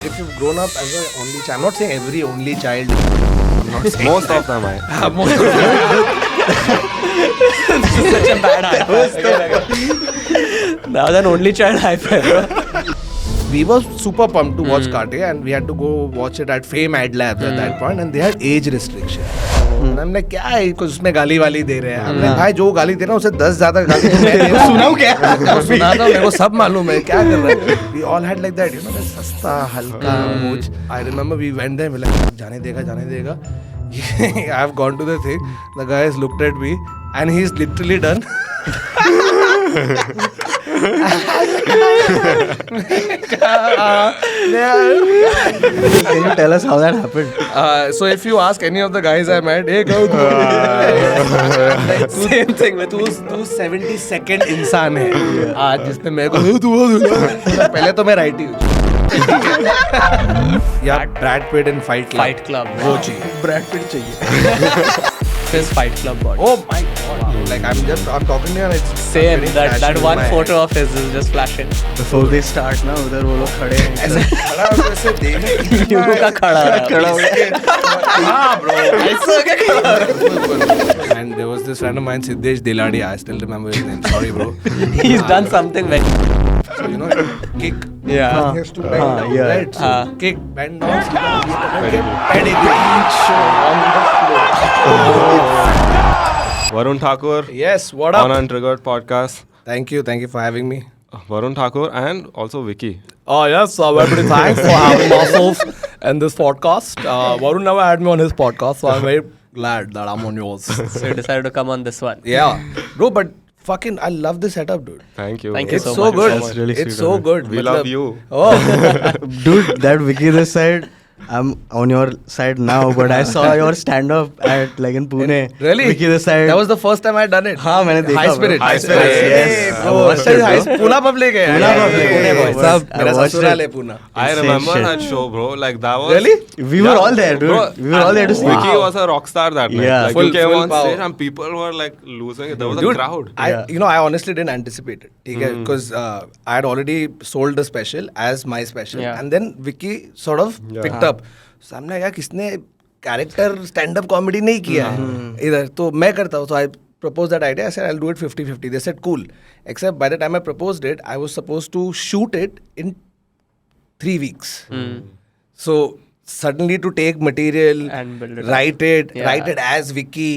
If you've grown up as an only child, I'm not saying every only child. Most of them, I. Most of Such a bad hyper. That was an only child hyper. We were super pumped to watch Karte, and we had to go watch it at Fame Ad Labs at that point, and they had age restriction. हमने क्या है कुछ उसमें गाली वाली दे रहे हैं हमने भाई जो गाली दे रहा हूँ उसे 10 ज्यादा गाली मैं सुनाऊँ क्या सुना था मेरे को सब मालूम है क्या कर रहा है we all had like that सस्ता हल्का मूछ I remember we went there like जाने देगा I have gone to the thing the guy has looked at me and he's literally done Can you tell us how that happened? So if you ask any of the guys I met, hey, go. Same thing. तू 72nd इंसान है आज जिसने मेरे को पहले तो मैं राइट ही हूँ या Brad Pitt in fight club वो चाहिए Brad Pitt चाहिए. His Fight Club body. Oh my god! Like I'm talking to you and it's Same. getting That flashed in one my photo of his is just flashing. Before they start ना उधर वो लोग खड़े हैं. ऐसे खड़ा होकर ऐसे देखने यूं का खड़ा है. खड़ा हो गया. हाँ bro ऐसे होके खड़ा and there was this friend of mine Siddesh Diladi I still remember his name sorry bro He's done something very. so you know kick Yeah. he has to bend down yeah. right so kick bend down Varun Thakur yes what up on Untriggered podcast. thank you for having me Varun Thakur and also Vicky. Oh yes, very thanks for having myself in this podcast. Varun never had me on his podcast, so I'm very glad that I'm on yours. So you decided to come on this one. yeah bro but fucking I love this setup dude Thank you. Thank you it's so so much. good That's really it's sweet so of you. good We love you. oh Dude, that Vicky this side. I'm on your side now, but I saw your stand-up at like in Pune. really Vicky this side. that was the first time I had done it हाँ मैंने देखा. High Spirit. High Spirit. Yes. bro. I watched it, High bro. Pune public है. Pune public. Pune boys. Yes. सब I मेरा watched ससुराल it. है Pune. I Insane remember shit. that show, bro. Like that was Really? We were all there, dude. Bro, We were all there to see. Vicky was a rock star that night. Yeah. Like Full- you came full on power. stage and people were like losing it. There was a Dude, crowd. I honestly didn't anticipate it. ठीक है because I had already sold the special as my special Yeah. and then Vicky sort of picked up. सामने क्या किसने character stand up comedy नहीं किया है इधर तो मैं करता हूँ so I proposed that idea I said I'll do it 50-50 they said cool except by the time I proposed it I was supposed to shoot it in 3 weeks so suddenly to take material And build it up. write it as Vicky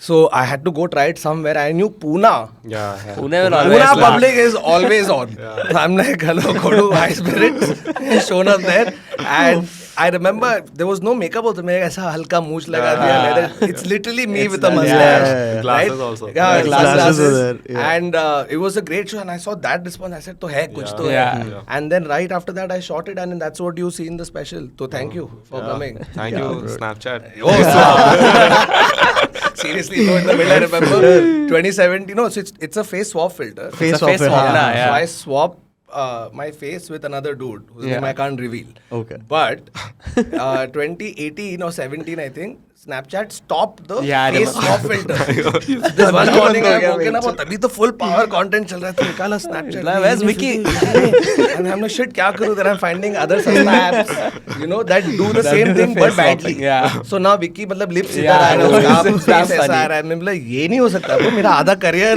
so I had to go try it somewhere I knew Pune Yeah. Pune will always Pune laugh. public is always on. So I'm like, hello, go to High Spirits. Shown up there. And I remember there was no makeup also. मैंने ऐसा हल्का मूछ लगा दिया. It's literally me with a mustache. yeah. Glasses right? also. Yeah, Glasses were there, yeah. And it was a great show. And I saw that response. I said, तो है कुछ तो है. Yeah. And then right after that, I shot it. And that's what you see in the special. So thank you for coming. Thank you, Snapchat. Oh, seriously, no, in the middle, I remember 2017. No, so it's a face swap filter. Face It's a face swap, swap, yeah. yeah. So I swap my face with another dude whose name I can't reveal. Okay. But 2018 or 17, I think, Snapchat stopped the Yeah, I face swap filter. This one morning I woken up और तभी तो full power content चल रहा है तो निकाला Snapchat. Where's Vicky? And I'm like shit क्या करूँ? Then I'm finding other apps, you know, that do the same thing but badly. Yeah. So now Vicky मतलब lips इधर Yeah, आ रहा है उसका it's face ऐसा funny. आ रहा है मैं बोला ये नहीं हो सकता bro मेरा आधा career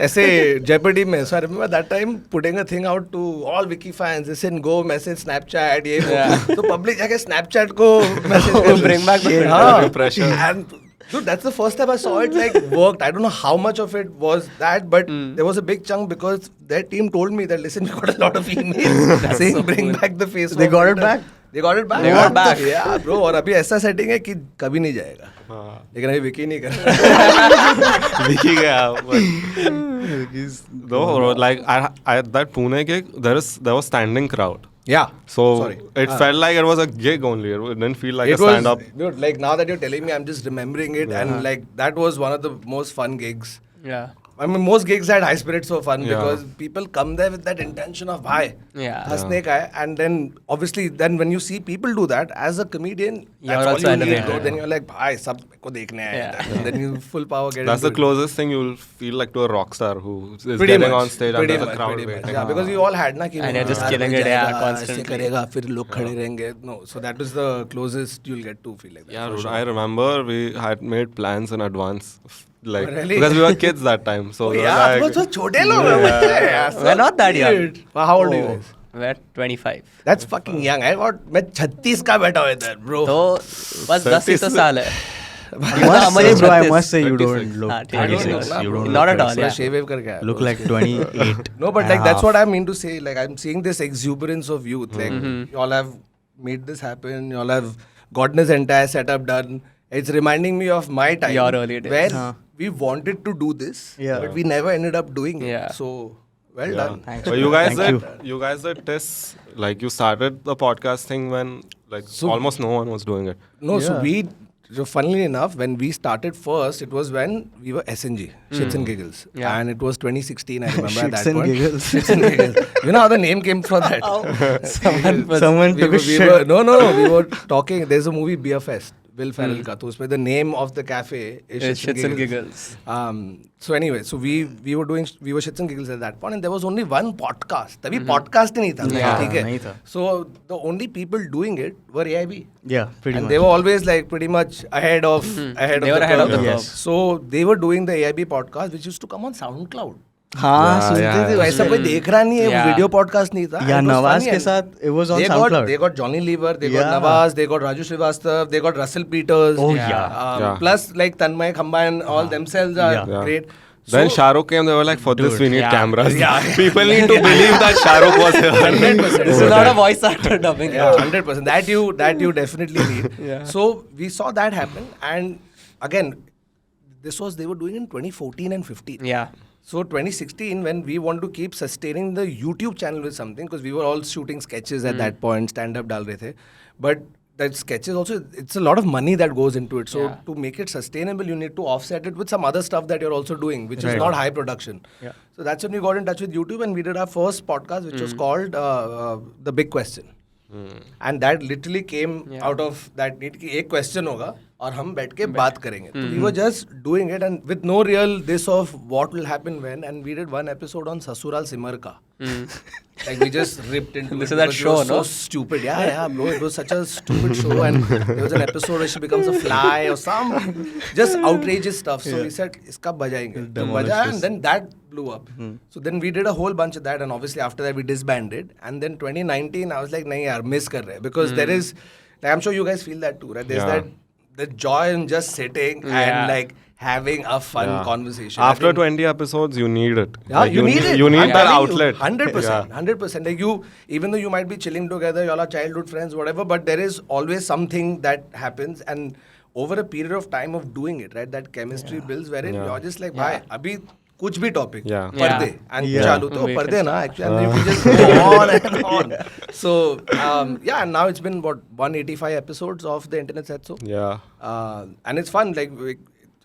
ऐसे Jeopardy में. So I remember that time putting a thing out to all Vicky fans. Listen, go message Snapchat ये वो. तो public जाके Snapchat को message कर Bring back the filter. हाँ. Pressure. And dude, that's the first time I saw it like worked. I don't know how much of it was that, but there was a big chunk because their team told me that listen, we got a lot of emails saying so bring cool. back the face. They got it back? They got it back. They got it back. Yeah, bro. और अभी ऐसा setting है कि कभी नहीं जाएगा. लेकिन अभी विकी नहीं कर रहा. Vicky gaya, but no, bro, like I that Pune gig, there was standing crowd. Yeah. So Sorry. it felt like it was a gig only. It didn't feel like It a stand up. was, dude, like now that you're telling me, I'm just remembering it, and like that was one of the most fun gigs. Yeah. I mean, most gigs had high spirits for fun Yeah. because people come there with that intention of bhai, Yeah. हंसने का है, and then obviously then when you see people do that as a comedian, You're that's all also you need, elevated. bro. Then you're like, bhai, सब को देखने आए हैं. Yeah. And then you full power get That's the into it. closest thing you'll feel like to a rock star who is Pretty getting much, on stage and pretty there's a much, crowd pretty much. waiting. Yeah, because we all had ना कि And you're just यार killing कोई it, yeah, जाएगा, ऐसे constantly. करेगा, फिर लोग खड़े रहेंगे. No, so that is the closest you'll get to feel like that. Yeah, for dude, sure. I remember we had made plans in advance, like Really? because we were kids that time. So Oh, we were yeah, like, आप लोग तो छोटे लोग हैं, बच्चे हैं यार. We're not that young. Weird. How old are you guys? We're 25. That's fucking young. मैं 36 का बैठा हुआ इधर, bro. तो बस 10 ही तो साल है. I must say, bro, I must say you 36. don't look हाँ, ठीक है, 26. ठीक है. You don't Not look at all, 26. yeah. shave wave करके आया. Look like 28. No, but and like a that's half. what I mean to say. Like I'm seeing this exuberance of youth. Like you all have made this happen. You all have gotten this entire setup done. It's reminding me of my time. Your early days. Where we wanted to do this, Yeah. but we never ended up doing it. Yeah. So well yeah. done. Thanks. But you guys Thank did, you guys did tests, like you started the podcast thing when like almost no one was doing it. No, so Yeah. so funnily enough, when we started first, it was when we were SNG, Shits and Giggles. Yeah. And it was 2016, I remember at that Shits and point. Giggles. Shits and Giggles. You know how the name came from that? Someone we, took a we shit. were, no, we were talking. There's a movie Beer Fest, Will Ferrell ka. So उसमें the name of the cafe is It's Shits, Shits and Giggles. So anyway, so we were Shits and Giggles at that point, and there was only one podcast. तभी podcast ही नहीं था. Yeah, ठीक है? नहीं था. So the only people doing it were AIB. Yeah, pretty And much. they were always like pretty much ahead of They were ahead of the curve. curve. So they were doing the AIB podcast, which used to come on SoundCloud. हाँ सुनते थे तो ऐसा कोई देख रहा नहीं है, Yeah. वीडियो पॉडकास्ट नहीं था. Yeah, It was Nawaz funny के and साथ it was on they SoundCloud. They got Johnny Lever, they got Yeah. Nawaz, they got Raju Srivastav, they got Russell Peters. Oh, Yeah. Yeah. Plus like Tanmay Khamba and all themselves are Yeah. great. Then So- Shah Rukh came, they were like, for this we need Yeah. cameras. Yeah. People need to believe that Shah Rukh was here. 100%. This is not a voice actor dubbing. Yeah, 100%. That you definitely need. Yeah. So we saw that happen, and again, they were doing in 2014 and 15. Yeah. So 2016, when we want to keep sustaining the YouTube channel with something, because we were all shooting sketches at that point, stand-up dal rahe the, but that sketches also, it's a lot of money that goes into it. So Yeah. to make it sustainable, you need to offset it with some other stuff that you're also doing, which is Right. not high production. Yeah. So that's when we got in touch with YouTube, and we did our first podcast, which was called The Big Question. And that literally came Yeah. out of that need कि एक question होगा और हम बैठ के बात करेंगे. So we were just doing it and with no real this of what will happen when, and we did one episode on Sasural Simar Ka. Like we just ripped into This it is that because it show, was no? so stupid. Yeah, bro. It was such a stupid show, and there was an episode where she becomes a fly or some just outrageous stuff. So we said, "Iska bajayenge." तो बजाया, and then that blew up. So then we did a whole bunch of that, and obviously after that we disbanded. And then 2019, I was like, "नहीं यार, miss कर रहे हैं," because there is, like, I'm sure you guys feel that too, right? There's Yeah. that the joy in just sitting Yeah. and like having a fun Yeah. conversation. I After think- 20 episodes, you need it. yeah, Like, you need it. You need I'm that telling you, outlet. 100%. 100%. Like you, even though you might be chilling together, y'all are childhood friends, whatever, but there is always something that happens, and over a period of time of doing it, right, that chemistry builds wherein Yeah. you're just like, bhai, abhi कुछ भी topic, Yeah. पर्दे, Yeah. and Yeah. चालू तो We पर्दे can ना, actually, and then we just go on and on. So, yeah, and now it's been what 185 episodes of the Internet Said So. Yeah. And it's fun. Like,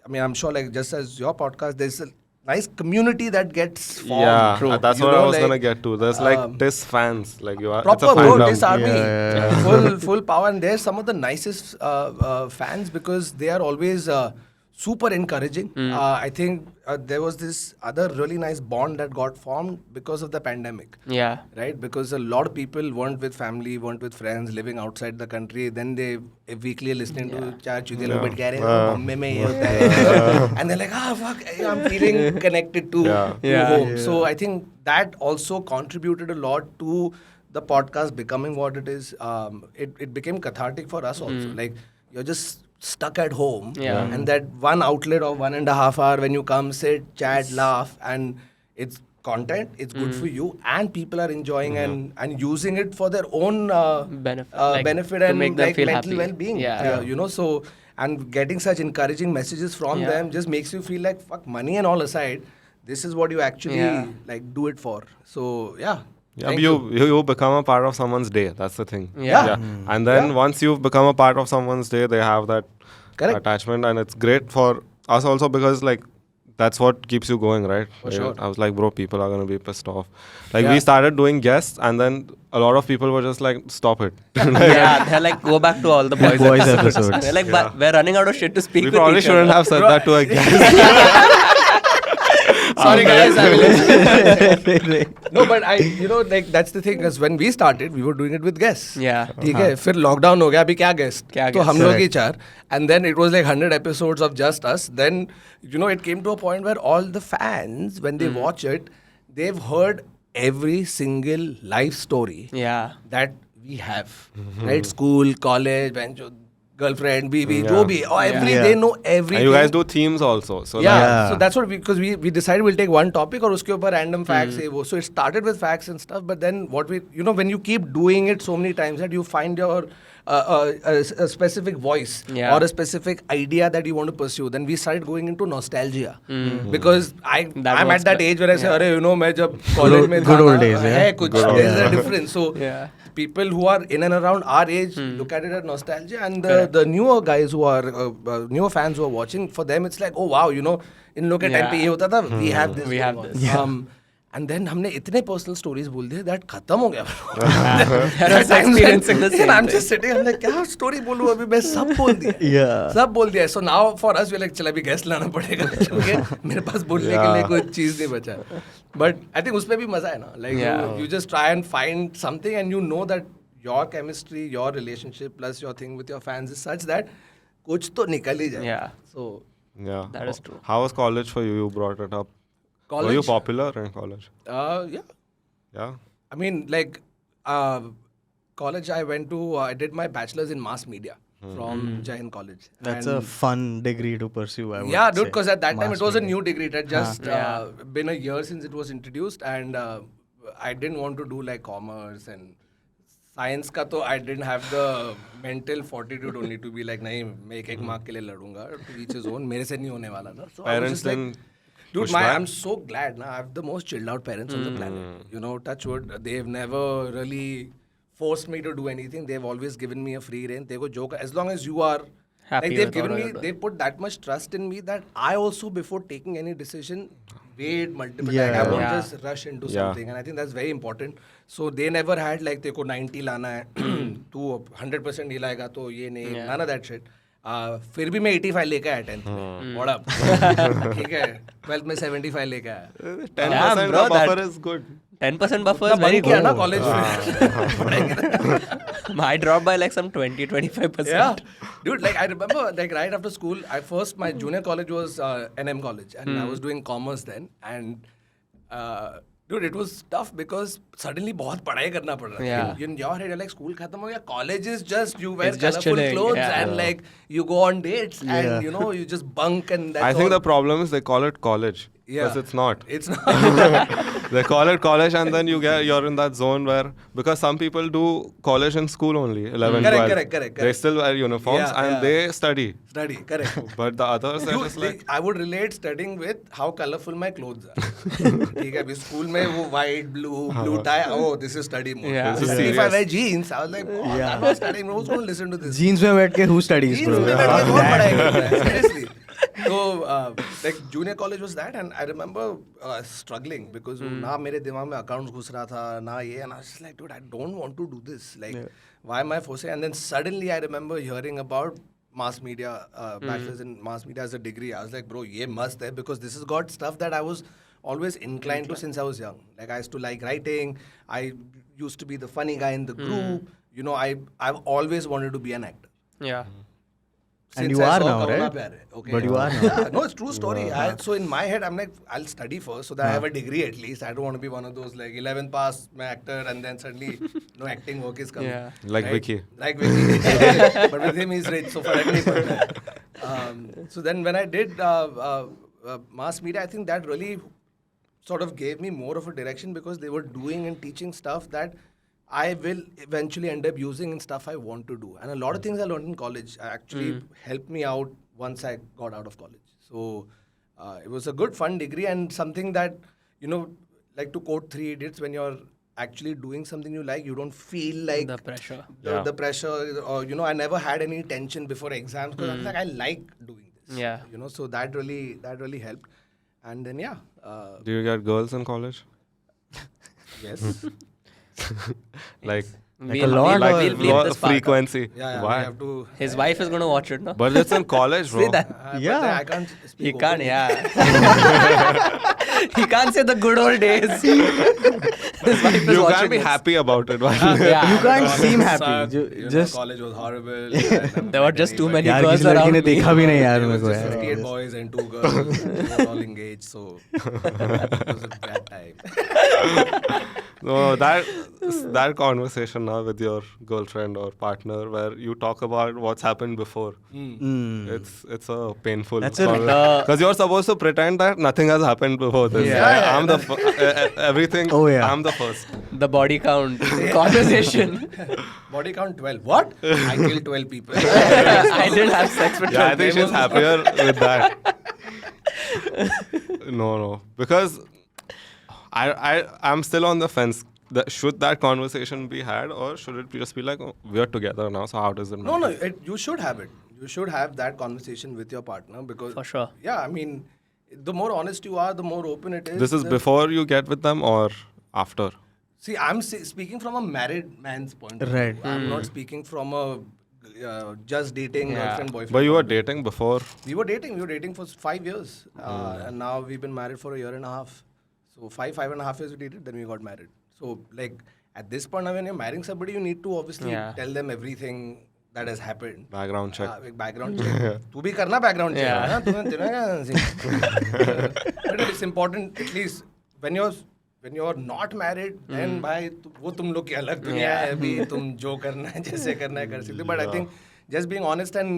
I mean, I'm sure, like, just as your podcast, there's a nice community that gets formed. Yeah, True. that's You what I know, was like, gonna get to. There's like this fans, like you are. proper it's a bro, fandom. this army, Yeah. full power, and they're some of the nicest fans because they are always super encouraging. I think there was this other really nice bond that got formed because of the pandemic. Yeah. Right, because a lot of people weren't with family, weren't with friends, living outside the country. Then they weekly listening to चार चूतिया लोग बैठ के आ रहे हैं, बॉम्बे में ये होता है, and they're like, fuck, I'm feeling connected to Yeah. home. So I think that also contributed a lot to the podcast becoming what it is. It became cathartic for us also. Like you're just stuck at home, Yeah. and that one outlet of 1.5 hour when you come, sit, chat, laugh, and it's content, it's good for you, and people are enjoying and using it for their own Benefit, like, benefit to and make them like feel mental happy. well-being. Yeah. You know, so and getting such encouraging messages from Yeah. them just makes you feel like fuck, money and all aside, this is what you actually Yeah. like do it for. So yeah. Yeah, Thank but you become a part of someone's day. That's the thing. Yeah. And then Yeah. once you've become a part of someone's day, they have that Correct. attachment, and it's great for us also because like that's what keeps you going, right? For sure. I was like, bro, people are gonna be pissed off. Like Yeah. we started doing guests, and then a lot of people were just like, stop it. Yeah, they're like, go back to all the boys, Boys episodes. episodes. They're like, "But we're running out of shit to speak We with probably each shouldn't other." have said that to a guest. Sorry guys, I will No, but like that's the thing, because when we started, we were doing it with guests. Yeah. ठीक है, फिर lockdown हो गया, अभी क्या guest, क्या तो guest? हम लोग ही चार, and then it was like 100 episodes of just us. Then it came to a point where all the fans, when they watch it, they've heard every single life story Yeah. that we have, right? School, college, girlfriend, BB, Yeah. जो भी, or every, Yeah. they know And everything. you guys do themes also, so Yeah, Yeah. so that's what because we decided we'll take one topic और उसके ऊपर random facts है वो. So it started with facts and stuff, but then what we when you keep doing it so many times that you find your a specific voice Yeah. or a specific idea that you want to pursue, then we started going into nostalgia because That I'm was at that the- age where I say अरे मैं जब college में good था old ना, days, yeah. है कुछ, Good old there's a days. difference. So Yeah. people who are in and around our age look at it as nostalgia, and the newer guys who are newer fans who are watching, for them it's like, oh wow, इन लोग के time पे ये होता था, we have this. We have going this. on. And then हमने इतने personal stories बोल दिए that खत्म हो गया. They're also experiencing the same I'm thing. just sitting, हमने क्या story बोलूँ अभी, मैं सब बोल दिया. Yeah. सब बोल दिया. So now for us we're like, चल अभी guest लाना पड़ेगा क्योंकि मेरे पास बोलने के लिए कोई चीज़ नहीं बचा. But I think उसपे भी मजा है ना. Like Yeah. you just try and find something, and you know that your chemistry, your relationship plus your thing with your fans is such that कुछ तो निकल ही जाए. Yeah. So yeah. That is true. How was college for you? You brought it up. college. Were you popular in college? Yeah. Yeah. I mean, like, college I went to, I did my bachelor's in mass media from Jain College. That's And a fun degree to pursue, I would yeah, dude, say. because at that time Mass it was a media. new degree. It had just Yeah. been a year since it was introduced, and I didn't want to do like commerce and science का तो I didn't have the mental fortitude only to be like नहीं मैं एक mark के लिए लड़ूंगा, to each his own, मेरे से नहीं होने वाला था. So I was Parents just like, didn't dude, push back? I'm so glad now. I have the most chilled out parents on the planet. Touch wood, they've never really forced me to do anything. They've always given me a free rein. They go joke as long as you are Happy like they've with given what me, you're doing. they put that much trust in me that I also before taking any decision weighed multiple Yeah. times. I won't Yeah. just rush into Yeah. something, and I think that's very important. So they never had like तेको 90 लाना है, तू 100% ही लाएगा तो ये नहीं, Yeah. none of that shit. फिर भी मैं 85 लेके आया 10th में. What up? ठीक है, 12th में 75 लेके आया. 10% Damn, bro, buffer that- is good. 10% buffer ना is very बंद किया good. ना college. I dropped by like some 20-25%. Yeah, dude. Like I remember, like right after school, my junior college was NM college, and I was doing commerce then, and dude, it was tough because suddenly बहुत पढ़ाई करना पड़ रहा है. Yeah. In your head, you're like school खत्म हो गया, college is just you wear It's just colorful chilling, clothes yeah. and like you go on dates and you just bunk and that's I think all. the problem is they call it college. Yeah. Because it's not. It's not. They call it college, and then you're in that zone where, because some people do college in school only, 11, Correct, 12. correct. They still wear uniforms Yeah, and yeah. they study. Study, correct. But the others are Dude, just like, I would relate studying with how colorful my clothes are. ठीक है, अभी school में वो white, blue tie. Oh, this is study mode. Yeah. This is If I serious. wear jeans, I was like, oh, I'm not studying. Who's going to listen to this? Jeans में बैठ के who studies, Jeans bro? में बैठ के बहुत पढ़ाई करता है, seriously. So, like junior college was that, and I remember struggling because ना मेरे दिमाग में accounts घुस रहा था, ना ये, and I was just like, dude, I don't want to do this. Like, why am I forcing? And then suddenly I remember hearing about mass media, bachelor's in mass media as a degree. I was like, bro, ये must है, because this has got stuff that I was always inclined to since I was young. Like I used to like writing. I used to be the funny guy in the group. I've always wanted to be an actor. Yeah. And Since you I are saw now, Corona right? Pyare. Okay. But you are now. Yeah, no, it's true story. So in my head, I'm like, I'll study first so that I have a degree at least. I don't want to be one of those like 11th pass, my actor, and then suddenly no acting work is coming. Yeah. Like Right? Vicky. Like Vicky. But with him, he's rich, so for everything. So then when I did mass media, I think that really sort of gave me more of a direction because they were doing and teaching stuff that I will eventually end up using in stuff I want to do. And a lot of things I learned in college actually helped me out once I got out of college. So it was a good, fun degree and something that, like to quote Three Idiots, when you're actually doing something you like, you don't feel like The pressure. the pressure, or I never had any tension before exams because I was like, I like doing this. Yeah. So that really helped. And then yeah, Do you get girls in college? yes. Like We'll, a lot we'll, or- we'll bleep this part out. frequency. Yeah, Why? we have to. His wife is going to watch it, no? But it's in college, bro. See that? But Yeah. then I can't speak. He can't, openly. yeah. He can't say the good old days. His wife is You watching can't be this. happy about it. Yeah. You can't seem College happy. sucked, Ju- you just know, college was horrible. and There were just too many यार girls किसी लड़की around ने me. देखा भी नहीं यार There मेरे was को just यार 58 boys and 2 girls. They were all engaged, so it was a bad time. No, that conversation now with your girlfriend or partner where you talk about what's happened before. Mm. It's a painful. That's a- Because you're supposed to pretend that nothing has happened before this. Yeah. I'm the everything. Oh, yeah. I'm the first. The body count conversation. Body count 12. What? I killed 12 people. I didn't have sex with Yeah, I 12 think she's people. happier with that. No, because I'm still on the fence. Should that conversation be had, or should it just be like, oh, we're together now, so how does it matter? No, you should have it. You should have that conversation with your partner because. For sure. Yeah, I mean, the more honest you are, the more open it is. This is the- before you get with them or after? See, I'm speaking from a married man's point of Right. view. I'm not speaking from a just dating Yeah. girlfriend, boyfriend. But you were point of view. dating before. We were dating for 5 years. And now we've been married for a year and a half. So 5.5 years we dated, then we got married. So like at this point now when you're marrying somebody, you need to obviously Yeah. tell them everything that has happened. Background check. एक background check. तू भी करना background check. Yeah. हाँ, तुम्हें तेरा क्या scene? But it's important at least when you're not married, then भाई वो तुम लोग की अलग दुनिया है. अभी तुम जो करना है जैसे करना है कर सकते हो. But I think just being honest and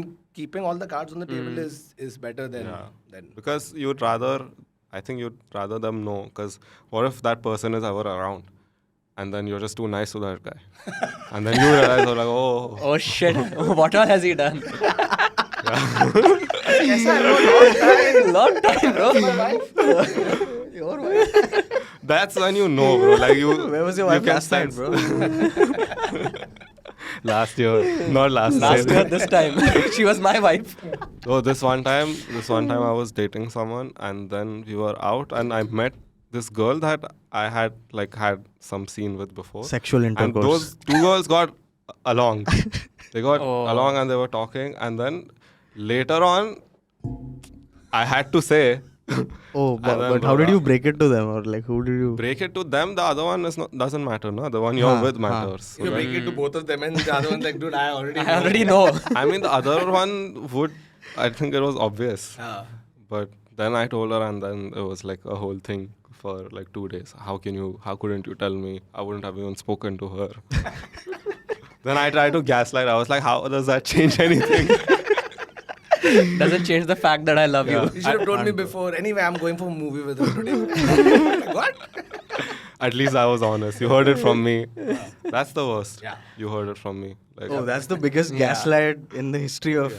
keeping all the cards on the table is better than. Because I think you'd rather them know. Because what if that person is ever around? And then you're just too nice to that guy. And then you realize, you're like, oh. Oh shit. What all has he done? Long time, bro. That's when you know, bro. Like you. Where was your you wife can last night, sense- bro? Last year, not last Last year. year, this time. She was my wife. Oh, this one time I was dating someone, and then we were out, and I met this girl that I had some scene with before. Sexual And intercourse. those 2 girls got along. They got Oh. along and they were talking, and then later on, I had to say. Oh, then but how did bro, you break it to them, or like who did you? Break it to them. The other one doesn't matter, no. The one you're Haan, with haan. matters. So You like- make it to both of them and the other one's like, dude, I already I already know. I mean, the other one would. I think it was obvious. But then I told her, and then it was like a whole thing for like 2 days. How couldn't you tell me? I wouldn't have even spoken to her. Then I tried to gaslight. I was like, how does that change anything? Doesn't change the fact that I love You you. should have told me before. Anyway, I'm going for a movie with her today. What? At least I was honest. You heard it from me. That's the worst. Yeah. You heard it from me. Like, Oh, that's the biggest gaslight in the history of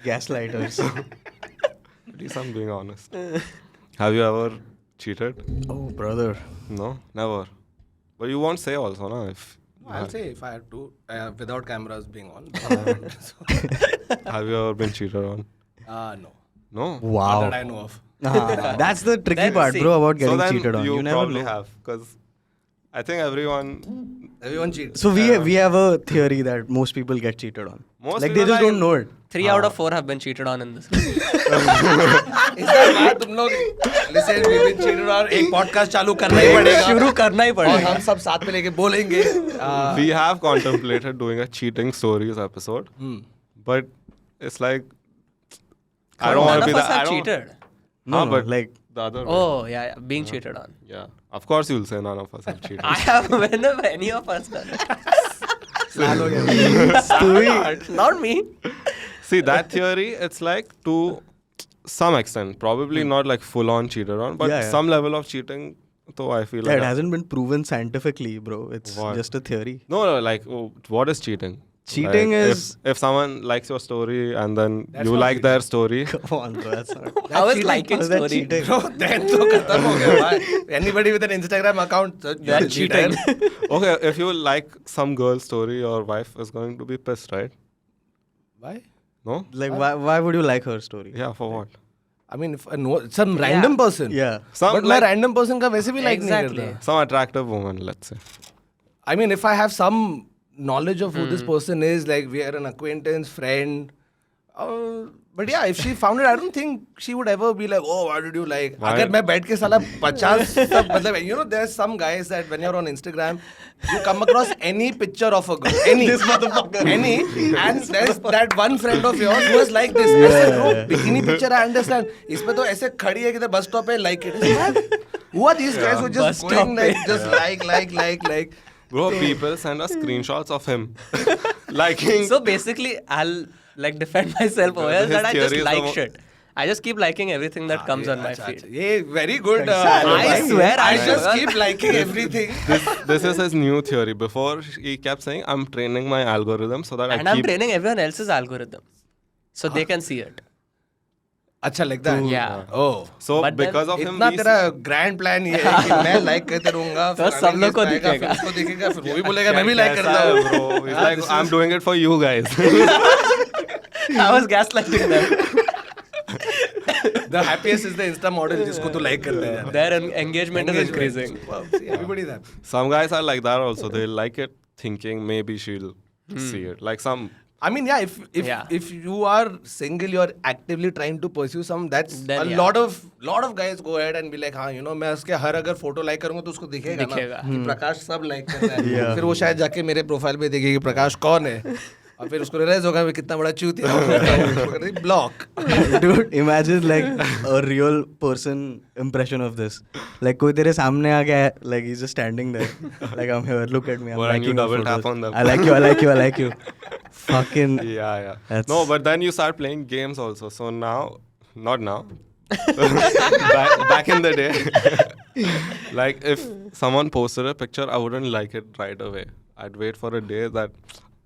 gaslighters. at least I'm being honest. Have you ever cheated? Oh, brother. No, never. But you won't say also, no? I'll say if I had to, without cameras being on. Have you ever been cheated on? No. No. Not Wow. that I know of. That's the tricky Then part, see. bro, about So getting then cheated on. you never probably know. have, because I think Everyone cheats. So we have a theory that most people get cheated on. Most Like they people just don't know it. 3 out of 4 have been cheated on in this. इस बार तुम लोग listen, we've been cheated on. एक podcast चालू करना ही पड़ेगा. शुरू करना ही और पड़ेगा. हम सब साथ में लेके बोलेंगे. we have contemplated doing a cheating stories episode, but it's like I don't want None to of be us that. I have don't. cheated. No, but like the other. way. Oh, yeah. Being cheated on. Yeah. Of course, you'll say none of us have cheated. I have. When have any of us done it? Not me. See, that theory, it's like to some extent, probably not like full on cheated on, but Yeah, yeah. some level of cheating. So I feel yeah, like it hasn't been proven scientifically, bro. It's What? just a theory. no, like what is cheating? Cheating Like, is if someone likes your story and then That's you not like their story. come on, bro. That's not. How is liking How's that story? cheating? Bro, then तो खत्म हो गया भाई. Anybody with an Instagram account, you are That's cheating. Okay, if you like some girl's story, your wife is going to be pissed, right? Why? No? Like why would you like her story? Yeah, for what? I mean, if some random person. Yeah. Some But मैं random person का वैसे भी like नहीं Exactly. करता. Some attractive woman, let's say. I mean, if I have some knowledge of who this person is, like we are an acquaintance, friend. But yeah, if she found it, I don't think she would ever be like, oh, why did you like? Why? अगर मैं बैठ के साला 50 सब मतलब, you know, there's some guys that when you're on Instagram, you come across any picture of a girl, any, this motherfucker, any, and there's that one friend of yours who is like this. I said, bro, bikini picture, I understand. इसमें तो ऐसे खड़ी है कि bus stop पे like it. Who are these guys who just Bus going stop like, just like. Bro, people send us screenshots of him liking. So basically, I'll like defend myself over here His that I just theory is like the shit. I just keep liking everything that comes on my feed. Yeah, very good. I swear I I just will. keep liking everything. This is his new theory. Before he kept saying, "I'm training my algorithm so that And I I'm keep." training everyone else's algorithm. So they can see it. अच्छा like that. Yeah. Oh. So But then because of him, इतना we तेरा grand plan ये है कि मैं like करते रहूँगा, तो फिर सब अगले लोग को guest आएगा, दिखेगा। फिर उसको दिखेगा, फिर वो भी बोलेगा मैं भी like कैसा करता है, हूँ. bro. He's like, I'm doing it for you guys. I was gaslighting them. The happiest is the Insta model जिसको तू like करता है. Their engagement is increasing. See, everybody that. Some guys are like that also. They like it, thinking maybe she'll see it. Like some. I mean, yeah, Yeah. if you are single, you're actively trying to pursue some. That's Then, a yeah. lot of guys go ahead and be like, हाँ, you know, मैं उसके हर अगर photo like करूँगा तो उसको दिखेगा दिखेगा. ना कि प्रकाश सब लाइक कर रहा है. फिर वो शायद जाके मेरे प्रोफाइल पे देखेगी कि प्रकाश कौन है. और फिर उसको रियलाइज होगा मैं कितना बड़ा चूतिया हूँ. Block. Dude, imagine like a real person impression of this. Like कोई तेरे सामने आ गया है, like he's just standing there. Like I'm here, look at me, I'm Well, and you liking your double tap photos. on them. I like you, I like you, I like you. Fucking Yeah. That's- No, but then you start playing games also. So now, not now. back in the day, like if someone posted a picture, I wouldn't like it right away. I'd wait for a day that,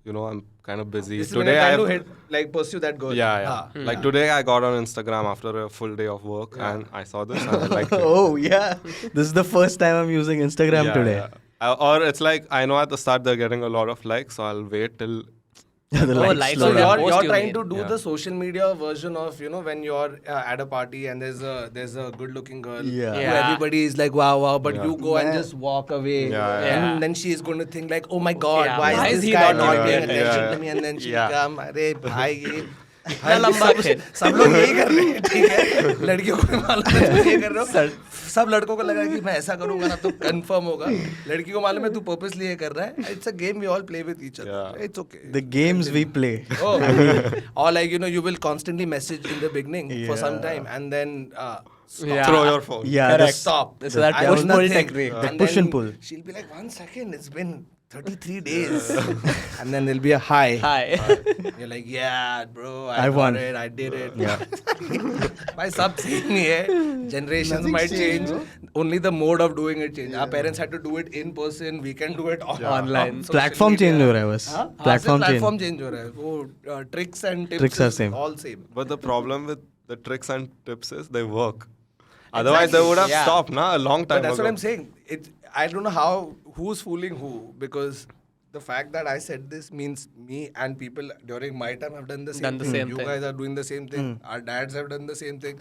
you know, I'm kind of busy. This is when you're I trying to hit, like pursue that goal. Yeah. हाँ. Like today, I got on Instagram after a full day of work, and I saw this and I liked it. Oh yeah, this is the first time I'm using Instagram Yeah, today. yeah. Or it's like I know at the start they're getting a lot of likes, so I'll wait till. The Oh, likes likes slow on So Yeah. down. you're Post you trying mean. to do Yeah. the social media version of, you know, when you're at a party and there's a good looking girl Yeah. who Yeah. everybody is like wow, but Yeah. you go and just walk away, Yeah. and then she is going to think like, oh my god, Yeah. why Why is is this he guy not not doing paying it? attention Yeah. to me? And then she Yeah. come, अरे भाई ये इतना लंबा खेल. सब लोग यही कर रहे हैं, ठीक है. लड़कियों को भी मालूम है तुम ये कर रहे हो. सब लड़कों को लगा कि मैं ऐसा करूंगा ना तो कंफर्म होगा. लड़की को मालूम है तू पर्पसली ये कर रहा है. It's a game we all play with each other. Yeah. It's okay. The games we play. Oh, or like, you know, you will constantly message in the beginning for some time and then stop. Yeah. Throw your phone. Yeah, Correct. this- Stop. So that I push do pull nothing. technique. The And push then and pull. She'll be like, 1 second, it's been 33 days. And then there'll be a hi. Hi. You're like, yeah, bro, I I got won. it, I did it. Yeah. My sub same ही है. Generations might change. Only the mode of doing it change. Our parents had to do it in person. We can do it Online. social Platform media. change हो रहा है बस. हाँ? Platform change. Platform change हो रहा है. वो tricks and tips Tricks are is same. all same. But the problem with the tricks and tips is they work. Otherwise, they would have Yeah. stopped na a long time But that's ago. what I'm saying. I don't know who's fooling who, because the fact that I said this means me and people during my time have done the same thing. You thing. guys are doing the same thing. Our dads have done the same thing.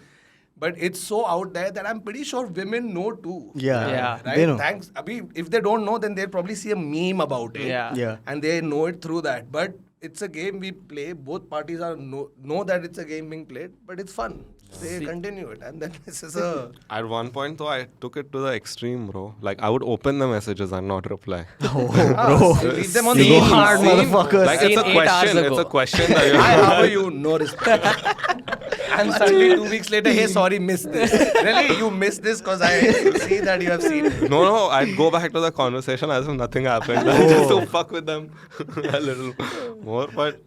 But it's so out there that I'm pretty sure women know too. Yeah. Yeah. Right? They know. Thanks. Abhi, if they don't know, then they'll probably see a meme about it. Yeah. Yeah. And they know it through that. But it's a game we play. Both parties are know that it's a game being played, but it's fun. They continue it. And then this is a... At one point, though, I took it to the extreme, bro. Like, I would open the messages and not reply. Leave them on the You scene. hard motherfuckers. Like, it's a Seen 8 hours question. It's ago. a question that you Hi, how are you? No respect. And suddenly 2 weeks later, hey, sorry, missed this. Really? You missed this because I see that you have seen it. No, I'd go back to the conversation as if nothing happened. Just to fuck with them a little more. But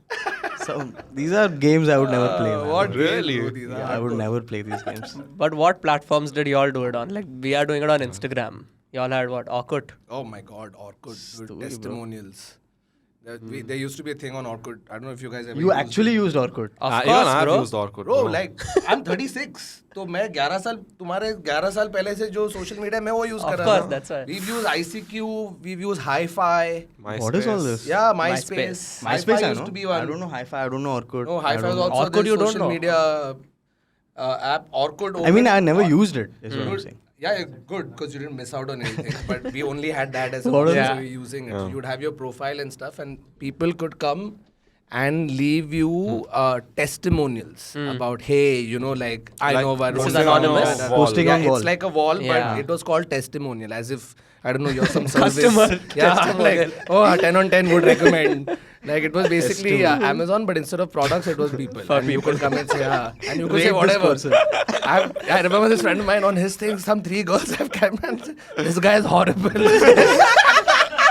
These are games I would never play. man. What Really? games, bro, these are Yeah, I would hardcore. never play these games. But what platforms did y'all do it on? Like we are doing it on Instagram. Y'all had what? Orkut. Oh my god, Orkut. Dude, testimonials. There used to be a thing on Orkut. I don't know if you guys ever You used actually it. used Orkut. Of even course, I've bro. used Orkut. Bro, like, I'm 36. तो मैं 11 साल तुम्हारे 11 साल पहले से जो social media में वो यूज Of कर रहा course, हूँ. that's why. We've used ICQ, we've used Hi-Fi. What is all this? Yeah, MySpace. MySpace I used know. to be one. I don't know Hi-Fi. I don't know Orkut. No, I Hi-Fi don't was know. also Orkut this you don't social know? media. app Orkut. I mean, I never Or- used it. Is what I'm saying. Yeah, good, because you didn't miss out on anything. But we only had that as a What option, is- so we were using it. So you'd have your profile and stuff, and people could come and leave you testimonials about, hey, you know, like, I Like, know Varun. This is from anonymous? that- Posting yeah, on wall. It's like a wall, Yeah. but it was called testimonial, as if, I don't know, you're some service. Customer Yeah, testimonial. like, oh, 10 on 10 would recommend. Like, it was basically Amazon, but instead of products, it was people. And you could come and say, and you could say Rate this whatever. person. I remember this friend of mine on his thing, some 3 girls have come and said, this guy is horrible.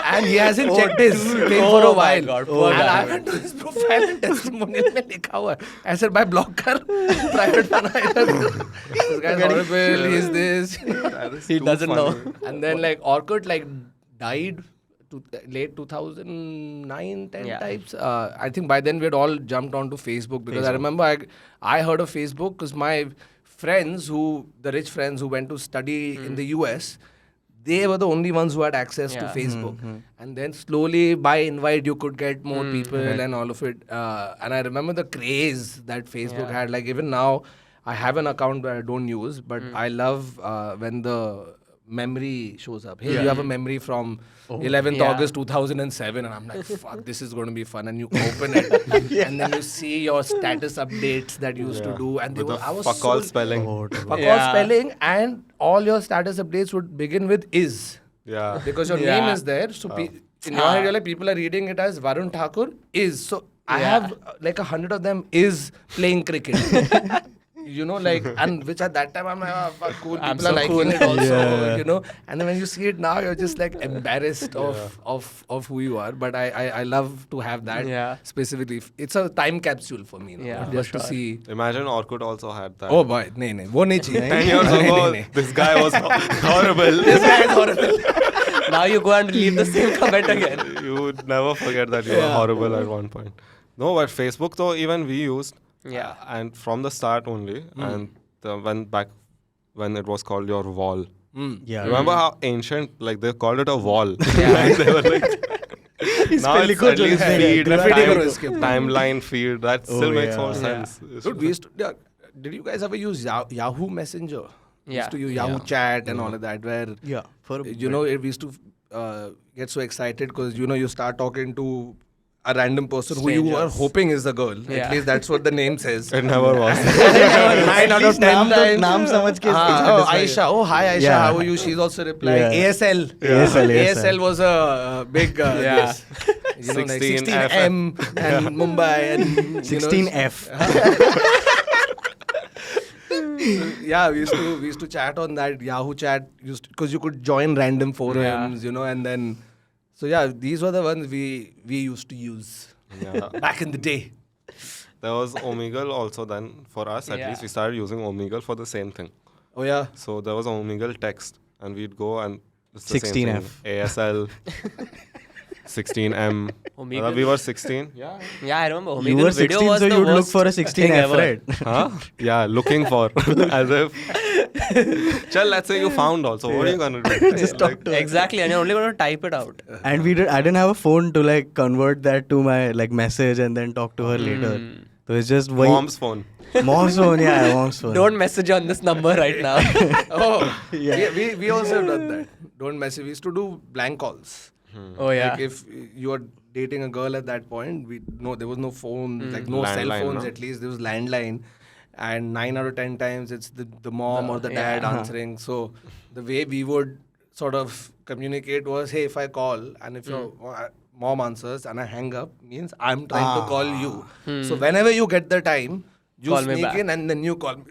And he hasn't checked his thing for a Oh my while. God, poor and guy. I went to his profile and testimonial mein likha hua hai. I said, bhai block kar. Private bana idhar. This guy is horrible, he is this. He doesn't know. And then like Orkut like died to late 2009, 10 Yeah. types. I think by then we had all jumped onto Facebook because I remember I heard of Facebook because my friends the rich friends who went to study in the US, they were the only ones who had access to Yeah. Facebook. And then slowly by invite you could get more people and all of it. And I remember the craze that Facebook had. Like even now, I have an account that I don't use, but I love when the memory shows up. Hey, you have a memory from 11th Yeah. August 2007, and I'm like, fuck, this is going to be fun. And you open it, and then you see your status updates that you used to do, and they With were, the I was fuck all so spelling. fuck all Yeah. spelling, and all your status updates would begin with is. Yeah. Because your Yeah. name is there. So in your head, you're like, people are reading it as Varun Thakur is. So I have like 100 of them is playing cricket. You know, like, and which at that time I'm like, oh, fuck, cool. I'm People are so liking cool. it also, Yeah. you know. And then when you see it now, you're just like embarrassed of who you are. But I love to have that Yeah. specifically. It's a time capsule for me. Yeah, for just to sure. see. Imagine Orkut also had that. Oh boy, nahi, wo nahi chahiye. 10 years Nahi, ago, nahi, nahi. this guy was horrible. This guy is horrible. Now you go and leave the same comment again. You would never forget that you were horrible at one point. No, but Facebook though, even we used. Yeah. And from the start only. And when it was called your wall. Yeah. Remember how ancient, like they called it a wall. Like, they were like, now it's at least feed, graffiti karo iske time, upar. timeline feed. That still makes yeah. more sense. Dude, we used to, did you guys ever use Yahoo Messenger? We Yeah. used to use Yahoo Chat and all of that, where Yeah. For you know, we used to get so excited because you know you start talking to a random person who you are Strangers. hoping is the girl. Yeah. At least that's what the name says. It never was. 9 out of 10 times. नाम समझ के Oh, satisfy. Aisha. Oh, hi, Aisha. Yeah. How are you? She's also replying. Yeah. ASL. ASL was a big this. You know, like 16M. 16M and Mumbai and you know, 16F. yeah, we used to chat on that Yahoo chat because you could join random forums, you know, and then so yeah, these were the ones we used to use Yeah. back in the day. There was Omegle also then. For us, at Yeah. least, we started using Omegle for the same thing. Oh yeah. So there was Omegle text, and we'd go and it's the same thing. 16F. ASL, 16M. Omegle. We were 16. Yeah, I remember. You Omegle were video 16, was so the you'd look worst for a thing 16F, ever. right? Huh? Yeah, looking for. As if. Chal, let's say you found also. What are you gonna do? Just talk to Exactly, and you're only going to type it out. And I didn't have a phone to like convert that to my like message and then talk to her later. So it's just Mom's phone. Mom's phone, yeah, mom's phone. Don't message on this number right now. Oh, Yeah. we also have done that. Don't mess. We used to do blank calls. Oh yeah. Like if you are dating a girl at that point, there was no phone, like no cell Landline, phones no? at least. There was landline, and 9 out of 10 times it's the mom or the dad yeah. answering. So the way we would sort of communicate was, hey, if I call and if your mom answers and I hang up, means I'm trying to call you. So whenever you get the time, you Call me sneak back. in and then you call me.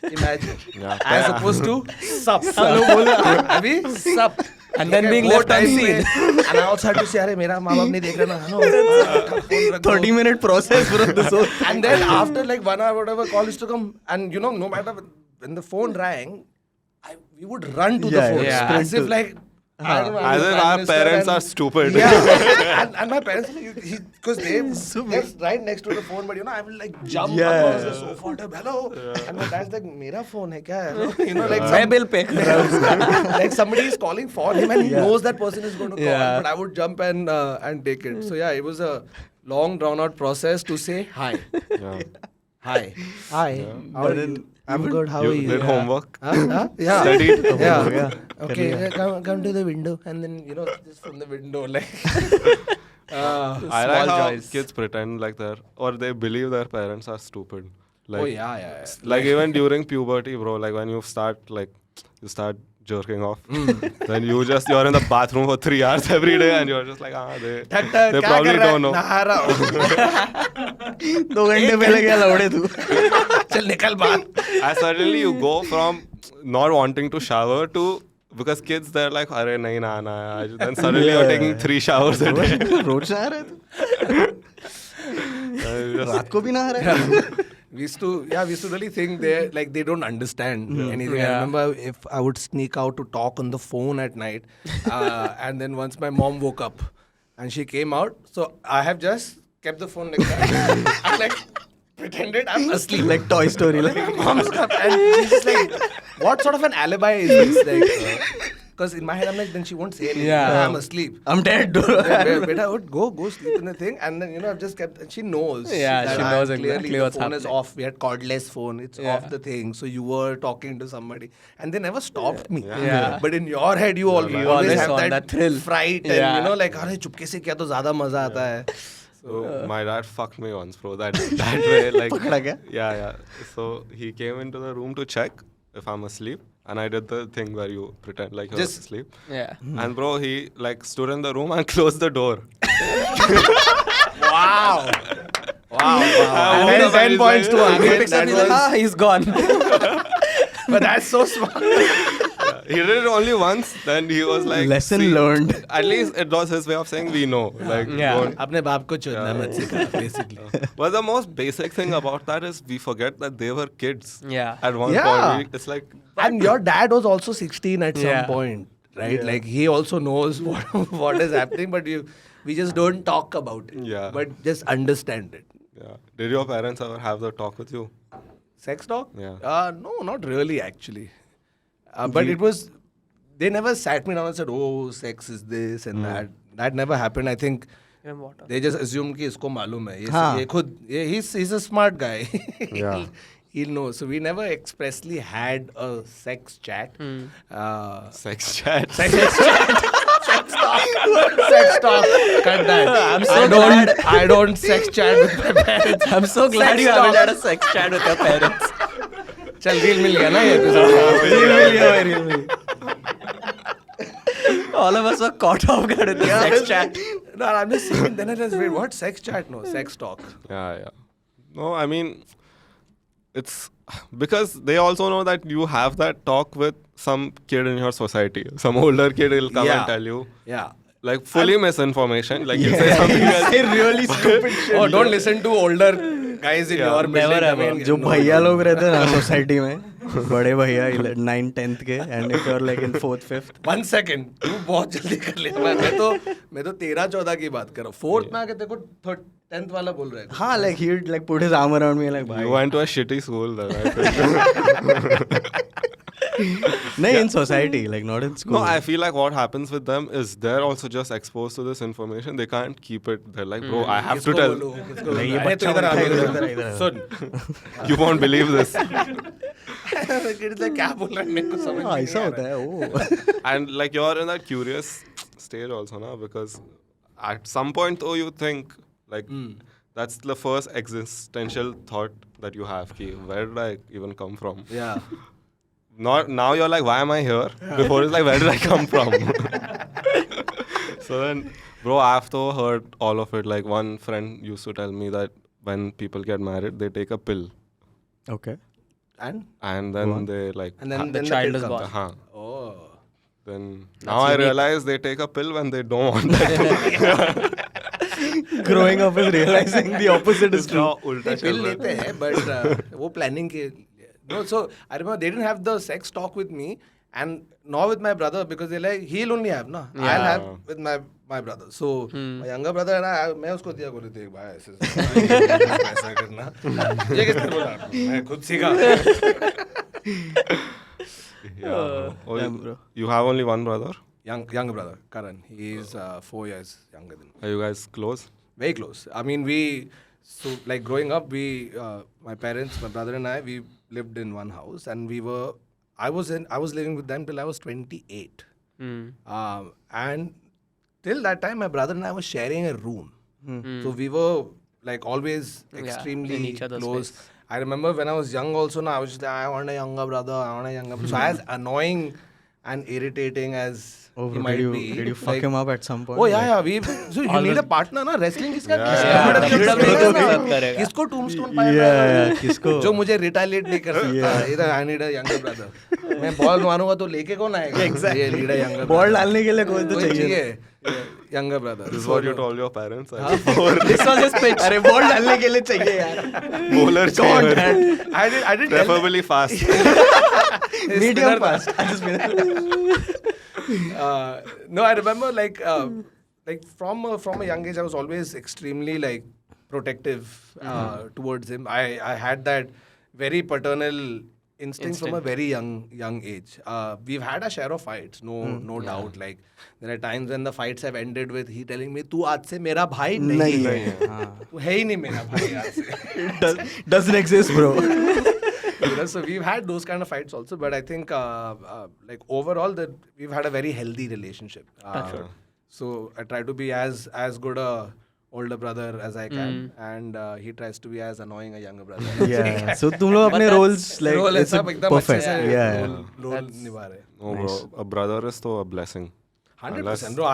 Imagine. Yeah. As opposed to sup. Abhi sup. And then Okay, being वो left time unseen. में- And I also had to say, अरे मेरा माँ बाप नहीं देख रहे ना, hello, phone रख दो. 30-minute process for this whole. And then after like 1 hour, whatever, call used to come, and you know, no matter when the phone rang, we would run to the Yeah, phone. yeah. As if like, I don't know, I As was if Prime our Minister parents and- are stupid. Yeah, and my parents, because they're right next to the phone, but you know, I will like jump Yeah. across the sofa to hello, and my dad's like, "Mera phone hai kya?" You know, like मैं bill pay कर रहा हूँ. like somebody is calling for him and he Yeah. knows that person is going to call, Yeah. but I would jump and take it. So yeah, it was a long drawn out process to say hi. Yeah. Hi. Hi. How are you? I'm good. How You are you? did homework? Yeah. Studied? Yeah. Okay. Come to the window, and then just from the window, like. I like how kids pretend like or they believe their parents are stupid. Like, Oh yeah. Like even during puberty, bro. Like when you start jerking off, then you're in the bathroom for 3 hours every day, and you're just like, they probably don't know. नहा रहा हूँ. 2 घंटे पहले क्या लौड़े तू? चल निकल बाहर. And suddenly you go from not wanting to shower to, because kids they're like, अरे नहीं नहाना है. Then suddenly you're taking 3 showers a day. रोज नहा रहा है तू? रात को भी नहा रहा है? We used to really think they don't understand anything. I remember if I would sneak out to talk on the phone at night, and then once my mom woke up and she came out, so I have just kept the phone like that. I like pretended I'm asleep. Like Toy Story. Like. Mom's up, and she's just like, what sort of an alibi is this? Like, because in my head I'm like, then she won't say anything. Yeah. I'm asleep. I'm dead. Beta would go sleep in the thing, and then I've just kept. And she knows. Yeah, that she I'm knows clearly exactly the what's phone is happening. off. We had cordless phone. It's Yeah. off the thing. So you were talking to somebody, and they never stopped me. Yeah. But in your head, you always always have want that thrill. fright, Yeah. and like, अरे चुपके से किया तो ज़्यादा मजा आता है. So my dad fucked me once, bro. That way, like. पकड़ा क्या? Yeah. So he came into the room to check if I'm asleep, and I did the thing where you pretend like you're Just- asleep. Yeah. And bro, he like stood in the room and closed the door. Wow. woke up 10 and points he's to like- Ankit. Picks up, That he's like, was, he's gone. but that's so smart. He did it only once. Then he was like, Lesson "See," learned. At least it was his way of saying we know. Like, Yeah. don't. अपने बाप को चुनना मत सिखा, basically. But the most basic thing about that is we forget that they were kids. Yeah. At one Yeah. point, it's like. And your dad was also 16 at some Yeah. point, right? Like he also knows what is happening, but we just don't talk about it. Yeah. But just understand it. Yeah. Did your parents ever have the talk with you? Sex talk? Yeah. No, not really actually. But it was, they never sat me down and said, oh, sex is this and that. That never happened. I think they just assume कि इसको मालूम है. हाँ. ये खुद, he's a smart guy. Yeah. He'll know. So we never expressly had a sex chat. Sex chat. Sex talk. Cut that. I don't sex chat with my parents. I'm so glad Sex you haven't talk. had a sex chat with your parents. चल reel मिल गया ना ये episode. All of us were caught off guard with the sex chat. No, I'm just saying. Then I just wait. What sex chat? No, sex talk. Yeah. No, I mean, it's because they also know that you have that talk with some kid in your society. Some older kid will come Yeah. and tell you. Yeah. Like fully misinformation. Like you say something else. really stupid shit. Oh, don't listen to older guys in Yeah. your building. Never I ever. mean, जो no. भैया लोग रहते हैं ना society में बड़े भैया 9th 10th के and if you are like in 4th 5th 1 second. तू बहुत जल्दी कर लिया. मैं तो 13-14 की बात कर रहा हूँ. 4th में आके देखो 10th वाला बोल रहा है. हाँ like he would like put his arm around me like You भाई went to a shitty school then, I think. नहीं in society like not in school No, I feel like what happens with them is they're also just exposed to this information. They can't keep it. They're like, bro, I have to किसको tell. बोलूं, किसको नहीं, ये बोलूं? अरे तू बच्चा इधर आ, उठा, इधर इधर, आ. इधर आ. सुन. You won't believe this. Kids like, क्या बोल रहा है मेरे को समझ हाँ नहीं ऐसा आ होता रहा है. है वो And like you're in that curious stage also now, because at some point though you think like that's the first existential thought that you have. Ki, where did I even come from? Yeah. Not now you're like, why am I here? Before it's like, where did I come from? So then, bro, I've though heard all of it. Like one friend used to tell me that when people get married, they take a pill, okay And then they like. then the the child kid is comes. born. Huh. Oh. Then now I realize they take a pill when they don't want that. growing up is realizing the opposite is true उल्टा They चल pill रहा है. लेते हैं but वो planning के no. So I remember they didn't have the sex talk with me and nor with my brother because they like he'll only have na. I'll have with my brother. So my younger brother and मैं उसको दिया बोले थे भाई ऐसे ऐसा करना. ये किसने बोला? मैं खुद सीखा. Yeah. Oh, you have only one brother? Younger brother Karan. He is 4 years younger than me. Are you guys close? Very close. I mean, So like growing up, my parents, my brother and I, we lived in one house, and I was living with them till I was 28. And till that time, my brother and I were sharing a room. So we were like always extremely in each other's close. space. I remember when I was young also, I was just like, I want a younger brother, I want a younger brother. So as annoying and irritating as Oh, he bro, might did be. you fuck like- him up at some point? Oh yeah, Like- yeah. So you need a partner ना wrestling किसका WWE करेगा। किसको tombstone Yeah, पाएगा yeah, किसको? जो मुझे retaliate नहीं कर सकता इधर I need a younger brother मैं बॉल मारूंगा तो लेके कौन आएगा ये need a younger ball brother डालने के लिए कोई तो कोई चाहिए. चाहिए younger brother This is what you told your parents. This was his pitch. अरे बॉल डालने के लिए चाहिए यार. Bowler चाहिए. I didn't tell Preferably fast. Medium fast. no, I remember like from a young age, I was always extremely like protective towards him. I had that very paternal instinct from a very young age. We've had a share of fights, no doubt. Like there are times when the fights have ended with he telling me, "तू आज से मेरा भाई नहीं है, तू है ही नहीं मेरा भाई आज से." Doesn't exist, bro. So we've had those kind of fights also, but I think like overall that we've had a very healthy relationship. So I try to be as good a older brother as I can, and he tries to be as annoying a younger brother. Yeah. So तुम लोग अपने roles like Role it's ऐसा एकदम अच्छे perfect. से Yeah. role निभा रहे. No, bro. A brother is to a blessing. 100%, bro.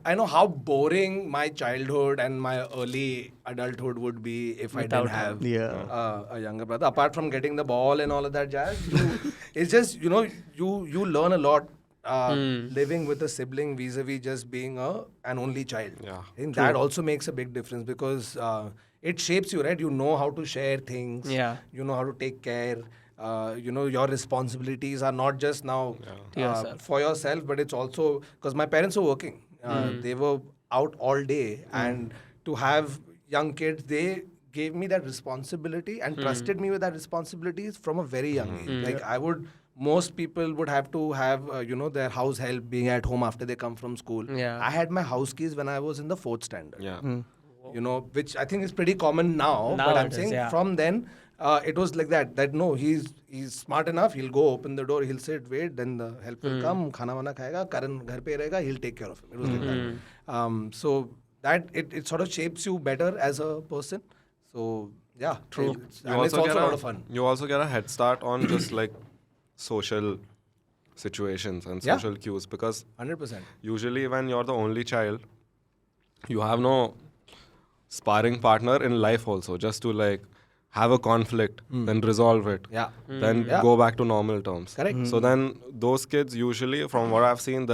I know how boring my childhood and my early adulthood would be if I didn't have Yeah. a younger brother. Apart from getting the ball and all of that jazz, it's just you learn a lot living with a sibling vis-a-vis just being an only child. Yeah. I think that also makes a big difference because it shapes you, right? You know how to share things. Yeah. You know how to take care. Your responsibilities are not just now for yourself, but it's also because my parents were working. They were out all day, and to have young kids, they gave me that responsibility and trusted me with that responsibility from a very young age. Like most people would have to have their house help being at home after they come from school. Yeah. I had my house keys when I was in the 4th standard. Yeah. Which I think is pretty common now. Now But I'm it is, saying yeah. from then, it was like that. That no, he's smart enough. He'll go open the door. He'll sit, wait. Then the help will come. Khana wana khayega. Karan ghar pe rahega. He'll take care of him. It was like that. So that it sort of shapes you better as a person. So yeah, true. And it's also a lot of fun. You also get a head start on just like social situations and Yeah. social cues because 100%. usually when you're the only child, you have no sparring partner in life also just to like have a conflict, then resolve it, Yeah. then Yeah. go back to normal terms. Correct. So then those kids usually, from what I've seen,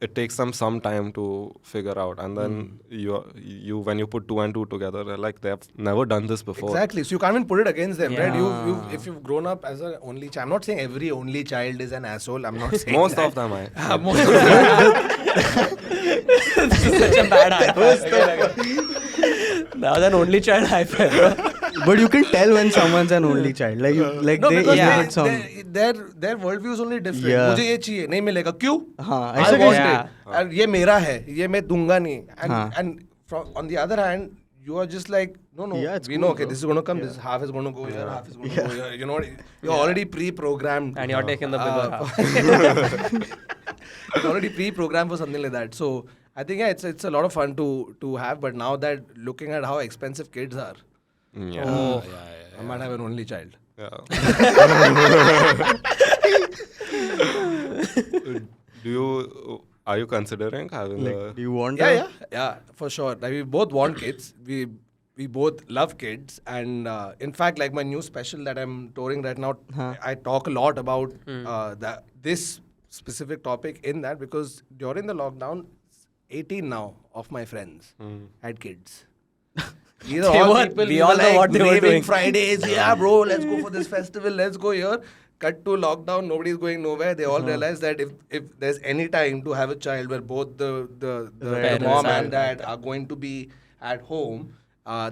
it takes them some time to figure out, and then you when you put 2 and 2 together, they're like they've never done this before. Exactly. So you can't even put it against them, right? Yeah. If you've grown up as an only child, I'm not saying every only child is an asshole. I'm not saying Most that. of them, Most of them. This is such a bad high five. That was an only child high five, bro. But you can tell when someone's an only child. Like No, they because inherit some. their worldview is only different. Yeah. मुझे ये चाहिए नहीं मिलेगा क्यों? हाँ, I ऐसा want कैसे? it. और ये मेरा है ये मैं दूंगा नहीं. हाँ. And on the other hand, you are just like no. Yeah, it's we cool, know okay, bro. this is going to come. This half is going to go here. Half is going to go here. You know what? You're already pre-programmed. And you're taking the bigger half. It's already pre-programmed for something like that. So I think it's a lot of fun to have. But now that looking at how expensive kids are, Yeah. I might have an only child. Yeah. Are you considering having Do you want? Yeah, for sure. Like we both want kids. We both love kids, and in fact, like my new special that I'm touring right now, I talk a lot about this specific topic in that because during the lockdown, 18 now of my friends had kids. These are all people we who all were know like what they were raving doing. Fridays. Yeah, bro, let's go for this festival. Let's go here. Cut to lockdown. Nobody's going nowhere. They all realize that if there's any time to have a child where both the Parents mom are- and dad are going to be at home,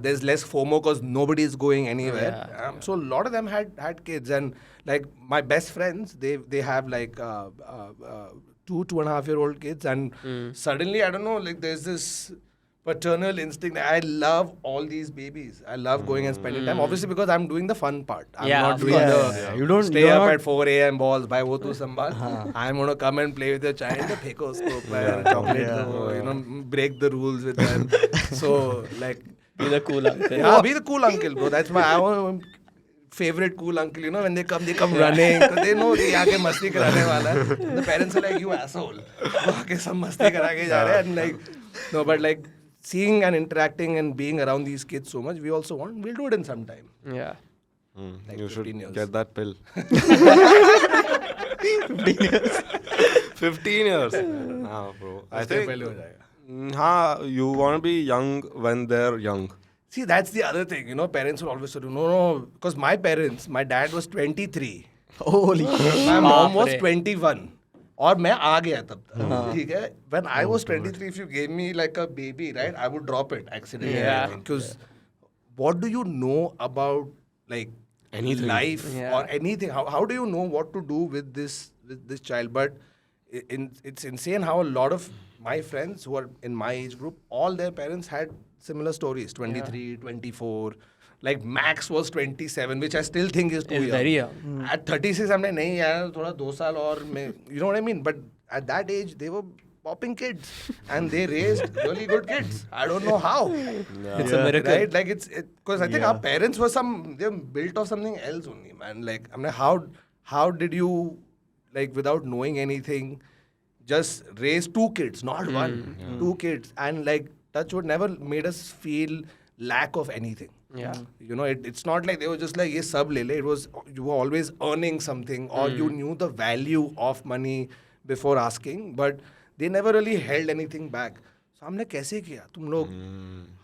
there's less FOMO because nobody's going anywhere. Yeah. So a lot of them had kids, and like my best friends, they have like 2.5 year old kids, and suddenly I don't know, like there's this paternal instinct. I love all these babies. I love going and spending time. Obviously, because I'm doing the fun part. I'm Yeah, not of doing course. the You don't- stay you're up not- at 4 a.m. balls. By wo tu sambal. I'm gonna come and play with the child. Pheko usko ऊपर, chocolate दो, you know, break the rules with them. So like, Be the cool uncle. yeah, be the cool uncle, bro. That's my favorite cool uncle. You know, when they come running. 'Cause they know कि आके मस्ती कराने वाला है. The parents are like, you asshole. वो आके सब मस्ती करा के जा रहे हैं. And like, no, but like seeing and interacting and being around these kids so much, we also want. We'll do it in some time. Yeah. Like You should 15 years. get that pill. 15 years. Nah, bro. I think. पहले हो जाएगा. You want to be young when they're young. See, that's the other thing. You know, parents will always say, no, because my parents, my dad was 23. Holy. My mom was बाप रे. 21. और मैं आ गया तब तक ठीक है when I was 23 if you gave me like a baby right I would drop it accidentally Yeah. because what do you know about like Anything. life Yeah. or anything how do you know what to do with this child but it's insane how a lot of my friends who are in my age group all their parents had similar stories 23 24 like Max was 27 which I still think is too It's young. very young. At 36 I'm like नहीं यार थोड़ा 2 साल और मैं you know what I mean but at that age they were popping kids and they raised really good kids I don't know how It's a miracle. right like it's because I think our parents were they're built of something else only man like I'm like how did you like without knowing anything just raise 2 kids not one 2 kids and like Touchwood never made us feel lack of anything Yeah. you know it's not like they were just like ye sab le le it was you were always earning something or you knew the value of money before asking but they never really held anything back so हमने कैसे किया तुम लोग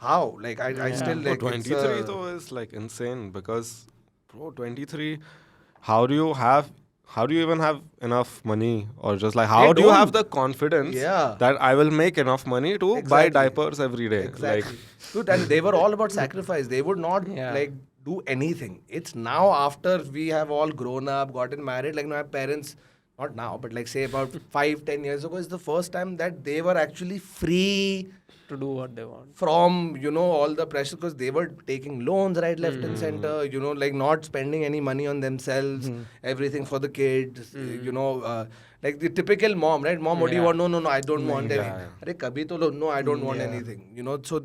how like I still like Bro, it's 23 though is like insane because bro 23 how do you even have enough money or just like how They do you have don't. the confidence Yeah. that I will make enough money to buy Exactly. diapers every day Exactly. Dude, and they were all about sacrifice. They would not Yeah. like do anything. It's now after we have all grown up, gotten married, like my parents, not now, but like say about 5-10 years ago, is the first time that they were actually free To do what they want. from, you know, all the pressure because they were taking loans right, left and center, you know, like not spending any money on themselves, everything for the kids, you know, like the typical mom, right? Mom, what do you Yeah. want? No, I don't want yeah, anything. Arey, kabhi to lo, no, I don't want anything. You know, so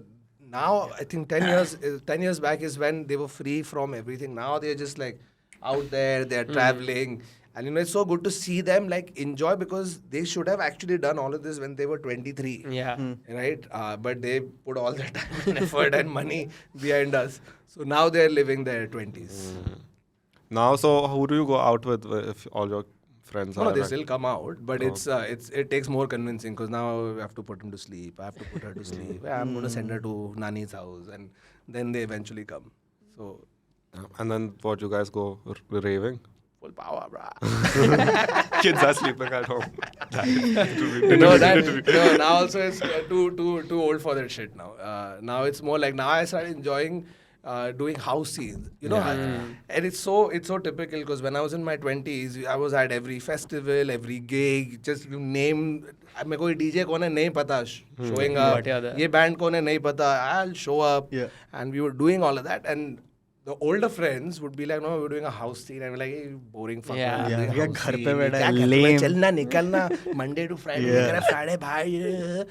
now I think 10 years back is when they were free from everything. Now they're just like out there, they're traveling. And you know, it's so good to see them like enjoy because they should have actually done all of this when they were 23. Yeah. Right? But they put all their time and effort and money behind us. So now they're living their 20s. now so who do you go out with if all your friends No, are they like- still come out, but it takes more convincing because now I have to put him to sleep. I have to put her to sleep. I'm going to send her to Nani's house, and then they eventually come. So and then what you guys go raving full power, brah. kids are sleeping at home no, now also it's too old for that shit now. Now it's more like now I started enjoying doing house scenes, you know, and it's so typical because when I was in my 20s, I was at every festival, every gig, just you name. मेरे को DJ कौन है नहीं पता showing up. But yeah, that- ये band कौन है नहीं पता. I'll show up, Yeah. and we were doing all of that and. The older friends would be like, no, we're doing a house scene. And we're like, hey, boring fucker. Yeah. we're doing a Yeah, house घर पे scene. बैठा क्या है, करते हो? lame. चलना निकलना Monday to Friday. Yeah. Friday, bhai.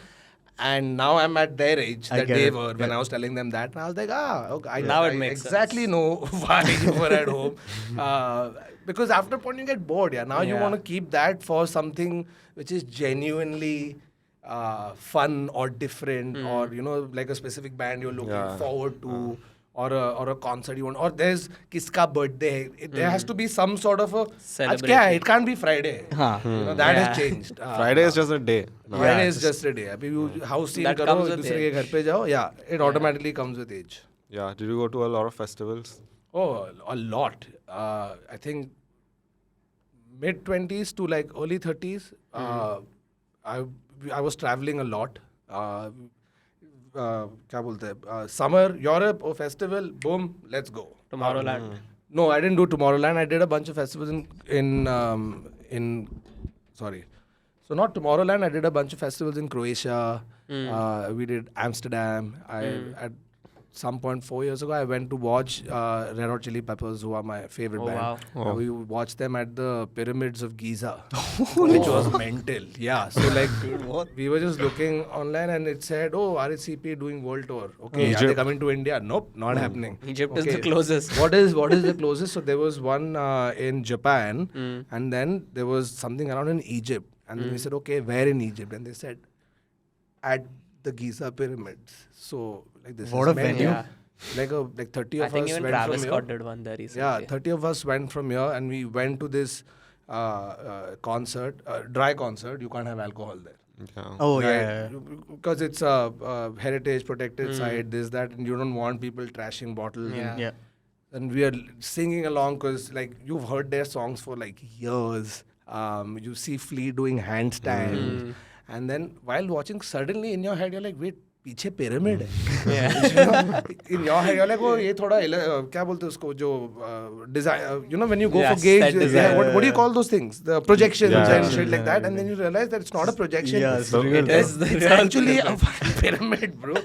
And now I'm at their age I that get they it. were when I was telling them that. And I was like, okay, Now I it makes exactly know why you were at home. Because after a point you get bored. Yeah. Now you Yeah. want to keep that for something which is genuinely fun or different or, you know, like a specific band you're looking Yeah. forward to. Or a concert you want, or there's kiska birthday. There has to be some sort of a. आज क्या है? It can't be Friday. हाँ. You know, that has Yeah. changed. Friday is just a day no. Friday is just a day. अभी you house scene That करो, comes with दूसरे के age. घर पे जाओ. Yeah, it automatically comes with age. yeah did you go to a lot of festivals Oh, a lot. I think mid-20s to like early 30s. I was traveling a lot. क्या बोलते हैं? Summer, Europe, or festival, boom, let's go. Tomorrowland. No, I didn't do Tomorrowland. I did a bunch of festivals in sorry. So not Tomorrowland. I did a bunch of festivals in Croatia, We did Amsterdam. At some point 4 years ago, I went to watch Red Hot Chili Peppers, who are my favorite Oh, band. wow. We watched them at the pyramids of Giza, which was mental. Yeah, so like we were just looking online and it said, "Oh, RHCP doing world tour. Okay, are they coming to India? Nope, not happening. Egypt is the Okay. closest. What is the closest? So there was one in Japan, and then there was something around in Egypt, and then we said, okay, where in Egypt? And they said, at the Giza pyramids. So like this. What is a mental. venue. Yeah. Like 30 I of think us even went Travis from Scott here. did one there recently. Yeah, 30 of us went from here, and we went to this concert, dry concert. You can't have alcohol there. Yeah. Oh Right? yeah. Because it's a heritage protected site, this, that, and you don't want people trashing bottles. Yeah. Yeah. And we are singing along because like you've heard their songs for like years. You see Flea doing handstand, and then while watching, suddenly in your head you're like, wait, पीछे pyramid है. You know, in your head you're like, oh, ये थोड़ा क्या बोलते हैं उसको जो design. You know, when you go Yeah, for gigs, set design. what do you call those things? The projections Yeah. and shit like that, and then you realize that it's not a projection. Yeah, it's So real. It is the It's real actually a fucking pyramid, bro.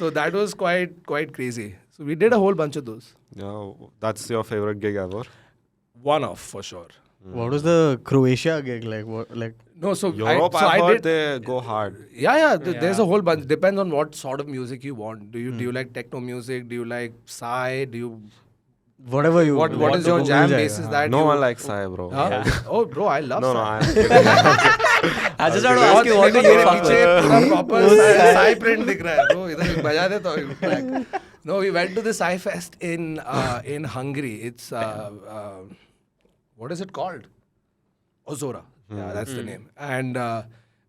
So that was quite crazy. So we did a whole bunch of those. Yeah. That's your favorite gig ever? One off for sure. What was the Croatia gig like? What like? No, so Europe, I I've heard did. they go hard. Yeah. There's a whole bunch. Depends on what sort of music you want. Do you like techno music? Do you like psy? Do you Whatever you. what like, is your Google jam jayega. basis that No you, one likes Sai, bro. Huh? Oh, bro, I love No, psy. I'm kidding. I just want to ask you, what do you fuck पीछे with? पूरा proper psy print दिख रहा है bro. इधर बजा दे तो track. No, we went to the Psy Fest in Hungary. It's what is it called? Ozora. Yeah, that's the name. And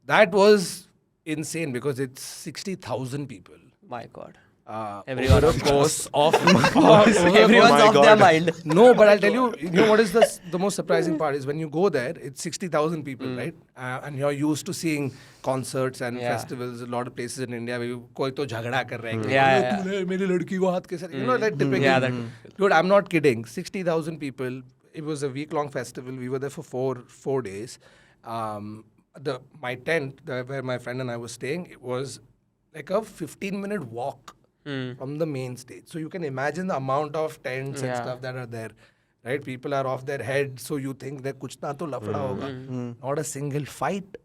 that was insane because it's 60,000 people. My God. Everyone over the course of Everyone's my off their God. mind. No, but I'll tell you, you know what is the most surprising part is when you go there, it's 60,000 people, right? And you're used to seeing concerts and Yeah. festivals. A lot of places in India where कोई तो झगड़ा कर रहा है कि, Yeah, "अरे, yeah. तूने मेरी लड़की को हाथ कैसे?" You know, like typical. Yeah, that- Dude, I'm not kidding. 60,000 people. It was a week-long festival. We were there for four days. My tent, where my friend and I were staying, it was like a 15-minute walk from the main stage. So you can imagine the amount of tents and Yeah. stuff that are there. Right? People are off their head, so you think that kuch na to lafda hoga. Not a single fight.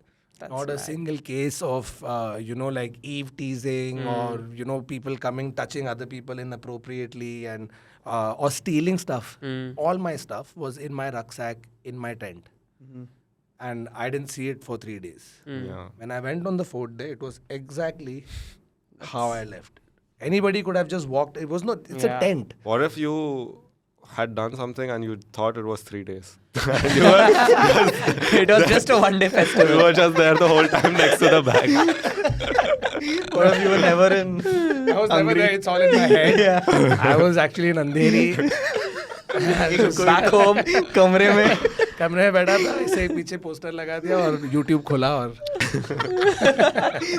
Not a single case of, like eve teasing or, people coming, touching other people inappropriately and or stealing stuff. All my stuff was in my rucksack, in my tent. And I didn't see it for 3 days. Yeah. When I went on the 4th day, it was exactly how I left. Anybody could have just walked. It was not, it's a Yeah. tent. What if you had done something and you thought it was 3 days? It was just a one-day festival. You were just there the whole time next to the bag. What if you were never in? I was never there. It's all in my head. I was actually in Andheri. Back home. कमरे में कमरे में बैठा था, ऐसे पीछे poster लगा दिया और YouTube खोला और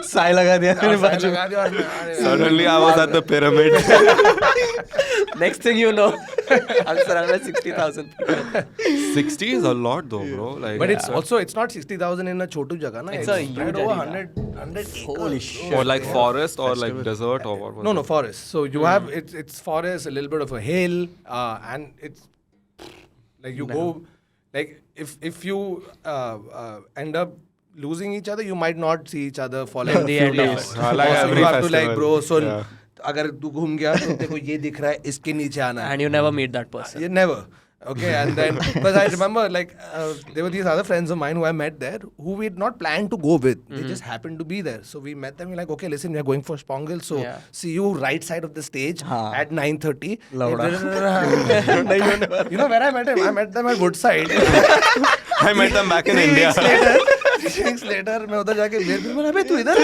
साई लगा दिया मेरे sign बाजू लगा दिया और अरे Suddenly I was at the pyramid. Next thing you know, I'm surrounded by 60,000 people. 60 is a lot though, bro. Like, But it's not 60,000 in a छोटू जगह ना. It's a spread huge over area. 100 acres. Holy shit. or like forest or like desert or what was No, forest. So you have it's forest, a little bit of a hill, and it's like you go like if you end up losing each other, you might not see each other for like In the few end, days. yeah. Like So every you have to like, festival. bro, so Yeah. अगर तू घूम गया तो तेरे को ये दिख रहा है, इसके नीचे आना है. And you never meet that person. You never. Okay, and then because I remember like there were these other friends of mine who I met there who we'd not planned to go with. They just happened to be there. So we met them. We're like, okay, listen, we are going for Spongle. So Yeah. see you right side of the stage at 9:30. Lavda. You know where I met him? I met them at Woodside. I met them back in 3 India. weeks later. 3 weeks later, मैं उधर जाके बेर भी बोला, अबे तू इधर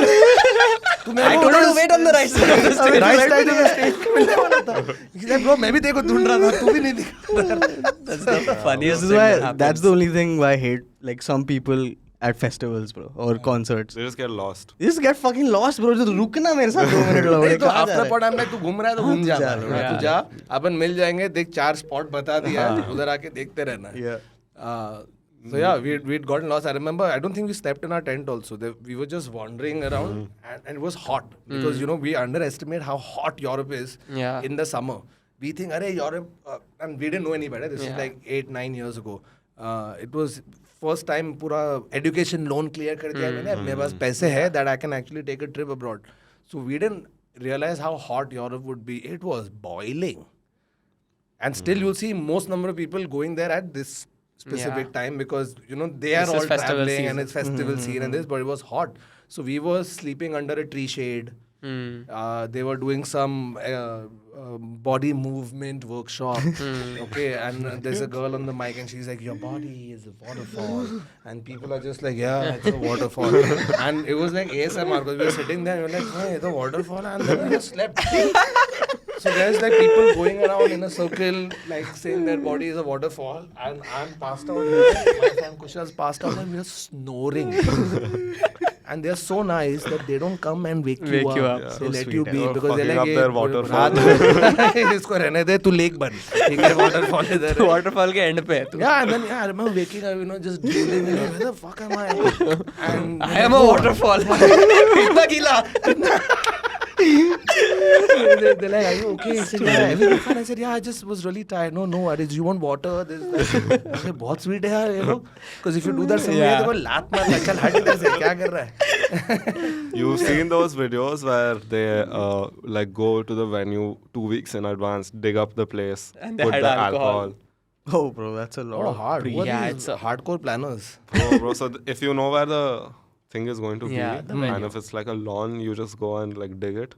तू मेरे I को told you to wait on the right side of the stage. right side of the stage पे मिलने वाला था. He's like, bro, मैं भी तेरे को ढूंढ रहा था, तू भी नहीं दिख रहा था. That's the funniest This is thing why. that happens. That's the only thing why I hate like some people at festivals, bro, or concerts. They just get lost. You just get fucking lost, bro. Just रुकना मेरे साथ 2 minute नहीं लगे. तो after pot हम तू घूम रहा है तो घूम जा. जा, तू जा, अपन मिल जाएंगे. देख 4 स्पॉट बता दिया, उधर आके देखते रहना. Yeah. So yeah, we'd gotten lost. I remember, I don't think we slept in our tent also. We were just wandering around and it was hot because, you know, we underestimate how hot Europe is Yeah. in the summer. We think, arey, Europe, and we didn't know any better. This is like 8-9 years ago. It was first time pura education loan clear kar diya maine. Mere paas paise hai that I can actually take a trip abroad. So we didn't realize how hot Europe would be. It was boiling. And still you'll see most number of people going there at this specific time because, you know, they are This is all festival traveling season. and it's festival scene and this, but it was hot. So we were sleeping under a tree shade. They were doing some body movement workshop. Okay, and there's a girl on the mic and she's like, your body is a waterfall. And people are just like, yeah, it's a waterfall. And it was like ASMR because we were sitting there and we were like, hey, the waterfall. And then we just slept. So there's like people going around in a circle, like saying their body is a waterfall, and I'm passed out. My friend Kushal's passed out, and we're snoring. And they're so nice that they don't come and wake you up. Yeah. They So let sweet, you be yeah. because they're Fucking like, up their waterfall. इसको रहने दे, तू lake बन. ठीक है, waterfall इधर है. Waterfall के end पे है तू. Yeah, and then I remember waking up, you know, just dreaming, you know, where the fuck am I? And I am a waterfall. इतना गीला. they're like, are you okay? I said, yeah, everything fine. I said, yeah, I just was really tired. No worries. You want water? This, that. I said, बहुत sweet है यार, you know, because if you do that somewhere, Yeah. तो वो लात मार के चल हट इधर से, क्या कर रहा है? You've seen those videos where they like go to the venue 2 weeks in advance, dig up the place, And they put hide the alcohol. alcohol. Oh, bro, that's a lot Oh, of hard. Who are Yeah, these it's a- hardcore planners. Bro, so if you know where the thing is going to Yeah, be, the venue. and if it's like a lawn, you just go and like dig it.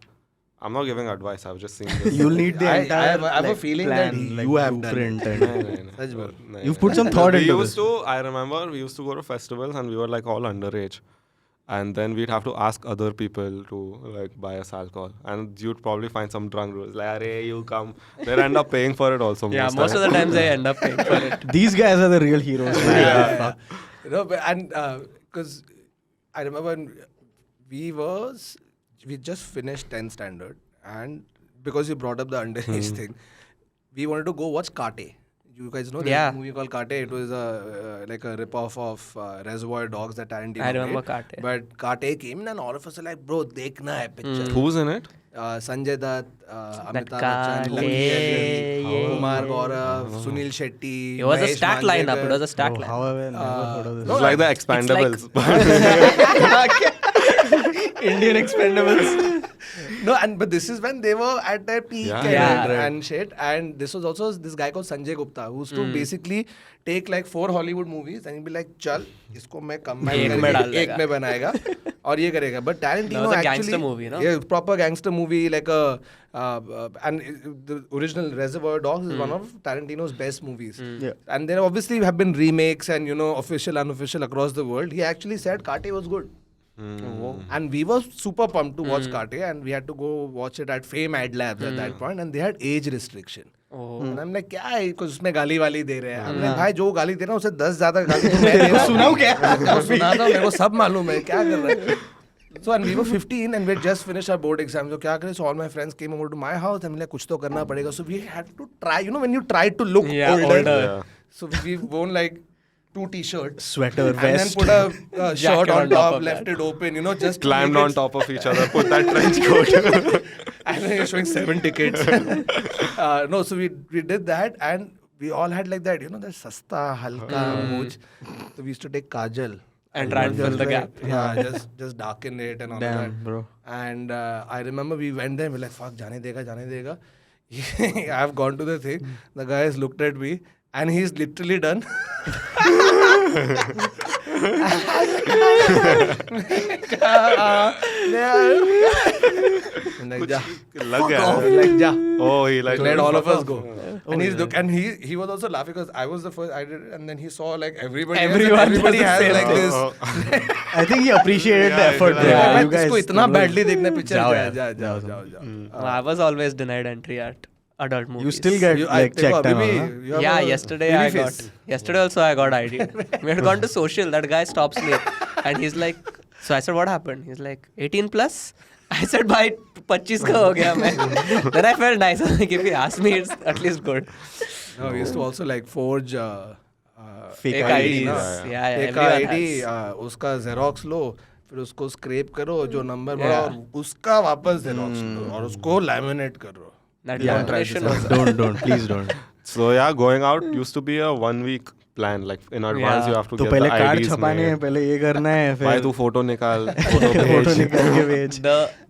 I'm not giving advice. I've just seen this. You'll need the I entire. have a like, feeling plan, that like, you have done blueprint it. and Sach bol. You've put some thought we into used this. to, I remember we used to go to festivals and we were like all underage. And then we'd have to ask other people to like buy us alcohol. And you'd probably find some drunk dudes like, "Arey, you come." They'd end up paying for it also. Yeah, most of the times they end up paying for it. These guys are the real heroes, man. You know, and because I remember when we just finished 10th standard, and because you brought up the underage thing, we wanted to go watch Kate. You guys know Yeah. this movie called Kate? It was like a rip-off of Reservoir Dogs that Tarantino I remember made. Kate. But Kate came and all of us were like, bro, dekhna hai picture. Who's in it? Sanjay Dutt, Amitabh Kate, Bachchan, Lucky Ali, yeah. Kumar Gaurav, Sunil Shetty. It was a Mahesh stat lineup. It was a stat Oh, lineup. how have I never heard of this? It's like the Expendables. Indian Expendables. No, but this is when they were at their peak Yeah. and, Yeah. and shit. And this was also this guy called Sanjay Gupta, who used to basically take like 4 Hollywood movies and he'd be like, "Chal, isko मैं combine एक में करके डाल एक में बनाएगा और ये करेगा." But Tarantino That was a actually, gangster movie, no? yeah, proper gangster movie, like a and the original Reservoir Dogs is one of Tarantino's best movies. Yeah. And there obviously have been remakes and, you know, official, unofficial across the world. He actually said Kate was good. And we were super pumped to watch Kate, and we had to go watch it at Fame Ad Labs at that point, and they had age restriction. And I'm like, क्या है? Because उसमें गाली वाली दे रहे हैं. I'm like, भाई जो गाली दे रहा है उसे 10 ज्यादा गाली तो मैं दे रहा हूँ. सुनाऊं क्या? मैं सुना था, मेरे को सब मालूम है क्या कर रहा है. So and we were 15 and we had just finished our board exam. So क्या करें? So all my friends came over to my house and like कुछ तो करना पड़ेगा. So we had to try. You know when you try to look older. Yeah. So we've worn like 2 t-shirts. Sweater, And then vest. put a shirt on top, of left that. it open, you know, just to Climbed make on it- top of each other, put that trench coat. And then you're showing 7 tickets. No, so we did that and we all had like that, you know, that sasta, halka, mooch. So we used to take kajal. And try and just fill the like- gap. Yeah, just darken it and all Damn, that. bro. And I remember we went there and we're like, fuck, jane dega. I've gone to the thing. The guy has looked at me and he's literally done. I'm like, ja. Lag gaya. Like, ja. Oh, he like Let all of us go. Oh, And he's yeah. look, and he was also laughing because I was the first. I did it, and then he saw like everybody. Everyone everybody does the has same like thing. this. I think he appreciated the Yeah, effort. yeah, bro. yeah. मैं You guys इसको इतना were- badly देखना picture जाओ जा यार, जाओ. I was always denied entry at adult movies. You still get You- I- like देखो, check time. अभी huh? भी you have Yeah, a yesterday baby I got. face. Yesterday also I got ID. We had gone to social. That guy stops me and he's like, so I said, what happened? He's like, 18 plus? I said, bhai, 25 ka ho gaya main. Then I felt nice. Like, if he asked me, it's at least good. No, we used to also like forge Fake Fake IDs. IDs. Yeah, Yeah, एक everyone ID has. उसका xerox लो, फिर उसको scrap करो जो number बड़ा और उसका वापस जेरोक्स लो और उसको लैमिनेट करो. That Yeah, lamination was don't, please don't. So yeah, going out used to be a 1 week plan. Like in advance, Yeah. you have to तो get पहले the कार्ड IDs छपाने हैं, made. पहले ये करना है, भाई फिर तू फोटो निकाल, फोटो फोटो भेज. निकाल के भेज.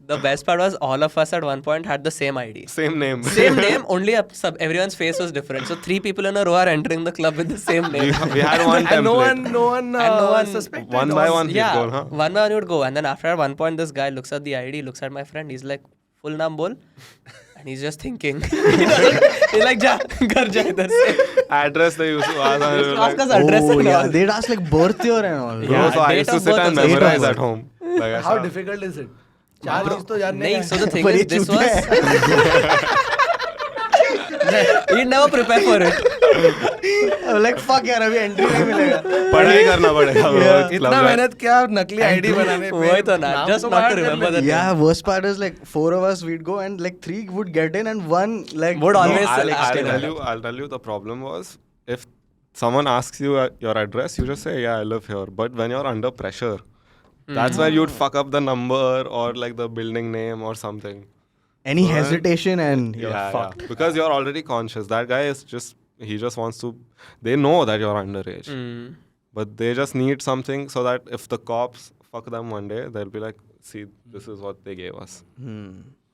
the best part was all of us at one point had the same ID. Same name. Same name, only everyone's face was different. So 3 people in a row are entering the club with the same name. we had one And no template. one And no one- suspected. One by one Yeah, people, huh? one by one would go. And then after at one point, this guy looks at the ID, looks at my friend. He's like, full naam bol. And he's just thinking. He's like, ja, ghar ja idhar se. Address they used to ask. and we were Ask like, us address Oh and yeah, all. they'd ask like birth year and all. bro, Yeah, so I date used to of sit birth and also. memorize Date of at home. Like, How ऐसा. difficult is it? 4 चीज तो जानने नहीं, का so the thing पर is, ये this चूतिया was. He never prepare for it. I'm like fuck यार अभी एंट्री नहीं मिलेगा. पढ़ाई करना पड़ेगा. bro, club इतना जाके. मेहनत क्या नकली आईडी बनाने पे. वही तो ना, नाम just तो not बाहर to कर remember ले. the Yeah, worst part is like 4 of us we'd go and like 3 would get in and one like Would No, always I'll select it. I'll tell you the problem was if someone asks you your address, you just say, yeah, I live here. But when you're under pressure, that's where you'd fuck up the number or like the building name or something. any hesitation and you're Yeah, fucked. yeah. Because you're already conscious. That guy is just, he just wants to, they know that you're underage. But they just need something so that if the cops fuck them one day, they'll be like, see, this is what they gave us.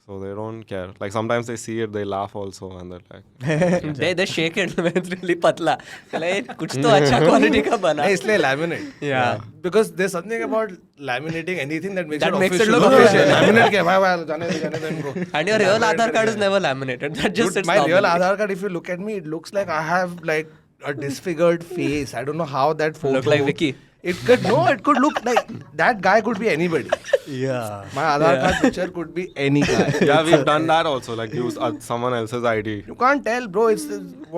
So they don't care. Like sometimes they see it, they laugh also, and they're like, They shake it when it's really patla. Like, कुछ तो अच्छा quality का बना. नहीं, इसलिए laminate. Yeah. Because there's something about laminating anything that makes That it makes it official. look official. Laminate क्या भाई जाने दे इनको. And your real Aadhaar card is never laminated. That just Dude, sits my real normally. Aadhaar card, if you look at me, it looks like I have like a disfigured face. I don't know how that photo. Look like Vicky. It could look like that guy could be anybody. Yeah. My Aadhaar card picture could be any guy. yeah, we've done that also. Like use someone else's ID. You can't tell, bro. It's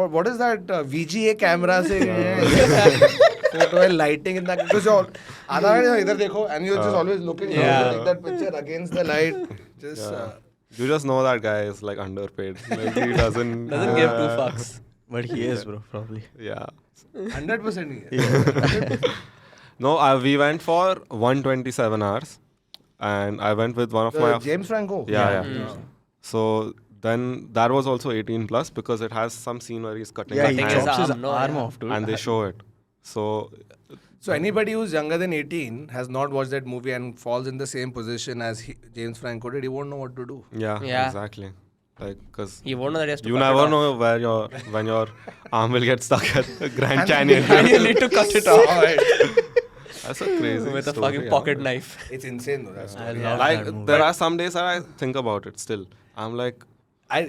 what is that VGA camera से photo and lighting in that because your Aadhaar card इधर देखो and you're just always looking like that picture against the light. Just You just know that guy is like underpaid. Like he doesn't give 2 fucks. But he is, bro, probably. Yeah. 100% ही है. No, we went for 127 hours, and I went with one of my James Franco. yeah. So then that was also 18 plus because it has some scene where he's cutting Yeah, his he Cutting his hand chops his arm, no, arm yeah. off, dude. and they show it. So So anybody who's younger than 18 has not watched that movie and falls in the same position as James Franco did, he won't know what to do. yeah. Yeah. Exactly. Like because You won't know that he has to you cut it never off. know where when your arm will get stuck at the Grand Canyon. And you need to cut it off That's a crazy with a story, fucking yeah. pocket knife. It's insane though. That I story. love Like that movie. there are some days that I think about it still. I'm like,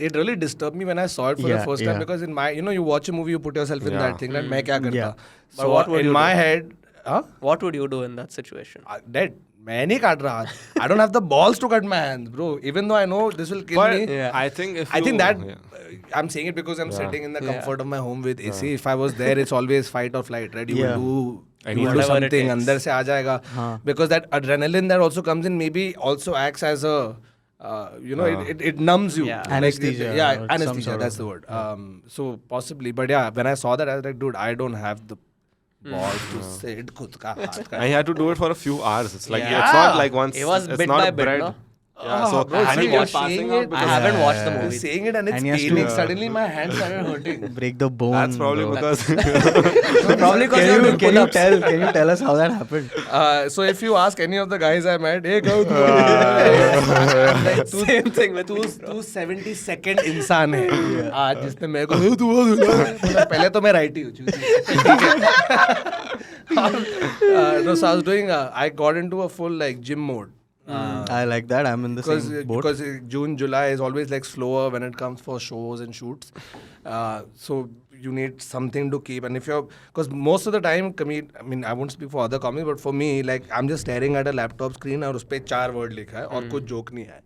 It really disturbed me when I saw it for the Yeah, first time yeah. because in my, you watch a movie, you put yourself in Yeah. that thing. That मैं क्या करता? Yeah. So what would in you my do? head, huh? What would you do in that situation? Dead. मैं नहीं काट रहा. I don't have the balls to cut my hands, bro. Even though I know this will kill but me. Yeah. I think if I think you- that yeah. I'm saying it because I'm Yeah. sitting in the Yeah. comfort of my home with AC. If I was there, it's always fight or flight, right? You Yeah. will do Anything. you will do Whatever it something. takes. अंदर से आ जाएगा. Because that adrenaline that also comes in maybe also acts as a it numbs you. Yeah. Like, Anesthesia yeah, or some anesthesia. sort That's of- the word. So possibly, but yeah, when I saw that, I was like, dude, I don't have the balls to sit खुद का हाथ का. And he had to do it for a few hours. It's like Yeah. it's not like once. It was it's bit not by a bit, bread. no? Yeah, so bro, and see, he you're was passing saying out it. I because haven't watched the You're movie. saying it and it's And he has to- paining. Suddenly my hand started hurting. Break the bone. that's probably bro. because Probably because you're doing Can you pull-ups. can you tell us how that happened? So if you ask any of the guys I met, hey, go like Same thing with me, तू 72nd इंसान है आज जिसने मेरे को बोला, पहले तो मैं राइट ही हूँ. No, so I was doing. I got into a full like gym mode. I like that. I'm in the same boat. Because June, July is always like slower when it comes for shows and shoots. So you need something to keep. And if you're, because most of the time, I mean, I won't speak for other comics, but for me, like I'm just staring at a laptop screen और उस पे 4 word लिखा है और कुछ joke नहीं है.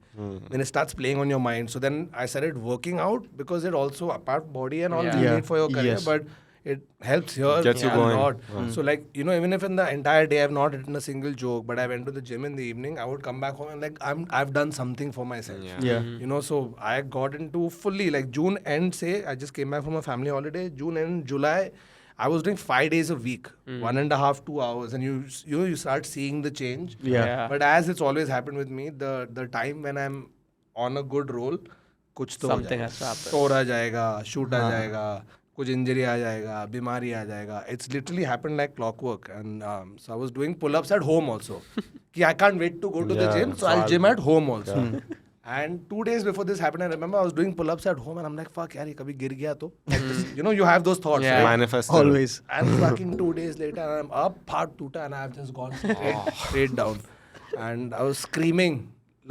Then it starts playing on your mind. So then I started working out because it also apart body and all Yeah. you Yeah. need for your career, Yes. but it helps here Gets you a going. lot. So like, even if in the entire day I've not written a single joke, but I went to the gym in the evening, I would come back home and like I've done something for myself. Yeah. So I got into fully like June end say I just came back from a family holiday. June end, July, I was doing 5 days a week, 1.5, 2 hours, and you start seeing the change. Yeah. But as it's always happened with me, the time when I'm on a good roll, कुछ तो हो Something जाएगा. has to happen. Score आ जाएगा, shoot आ जाएगा, कुछ injury आ जाएगा, बीमारी आ जाएगा. It's literally happened like clockwork. And so I was doing pull-ups at home also. कि I can't wait to go to the gym, so I'll gym at home also. And 2 days before this happened, I remember I was doing pull-ups at home, and I'm like, fuck, यार ये कभी गिर गया तो. Like this, you know, you have those thoughts. Yeah. Right? Manifested. Always. And fucking 2 days later, I'm up, part toota, and I've just gone straight down. And I was screaming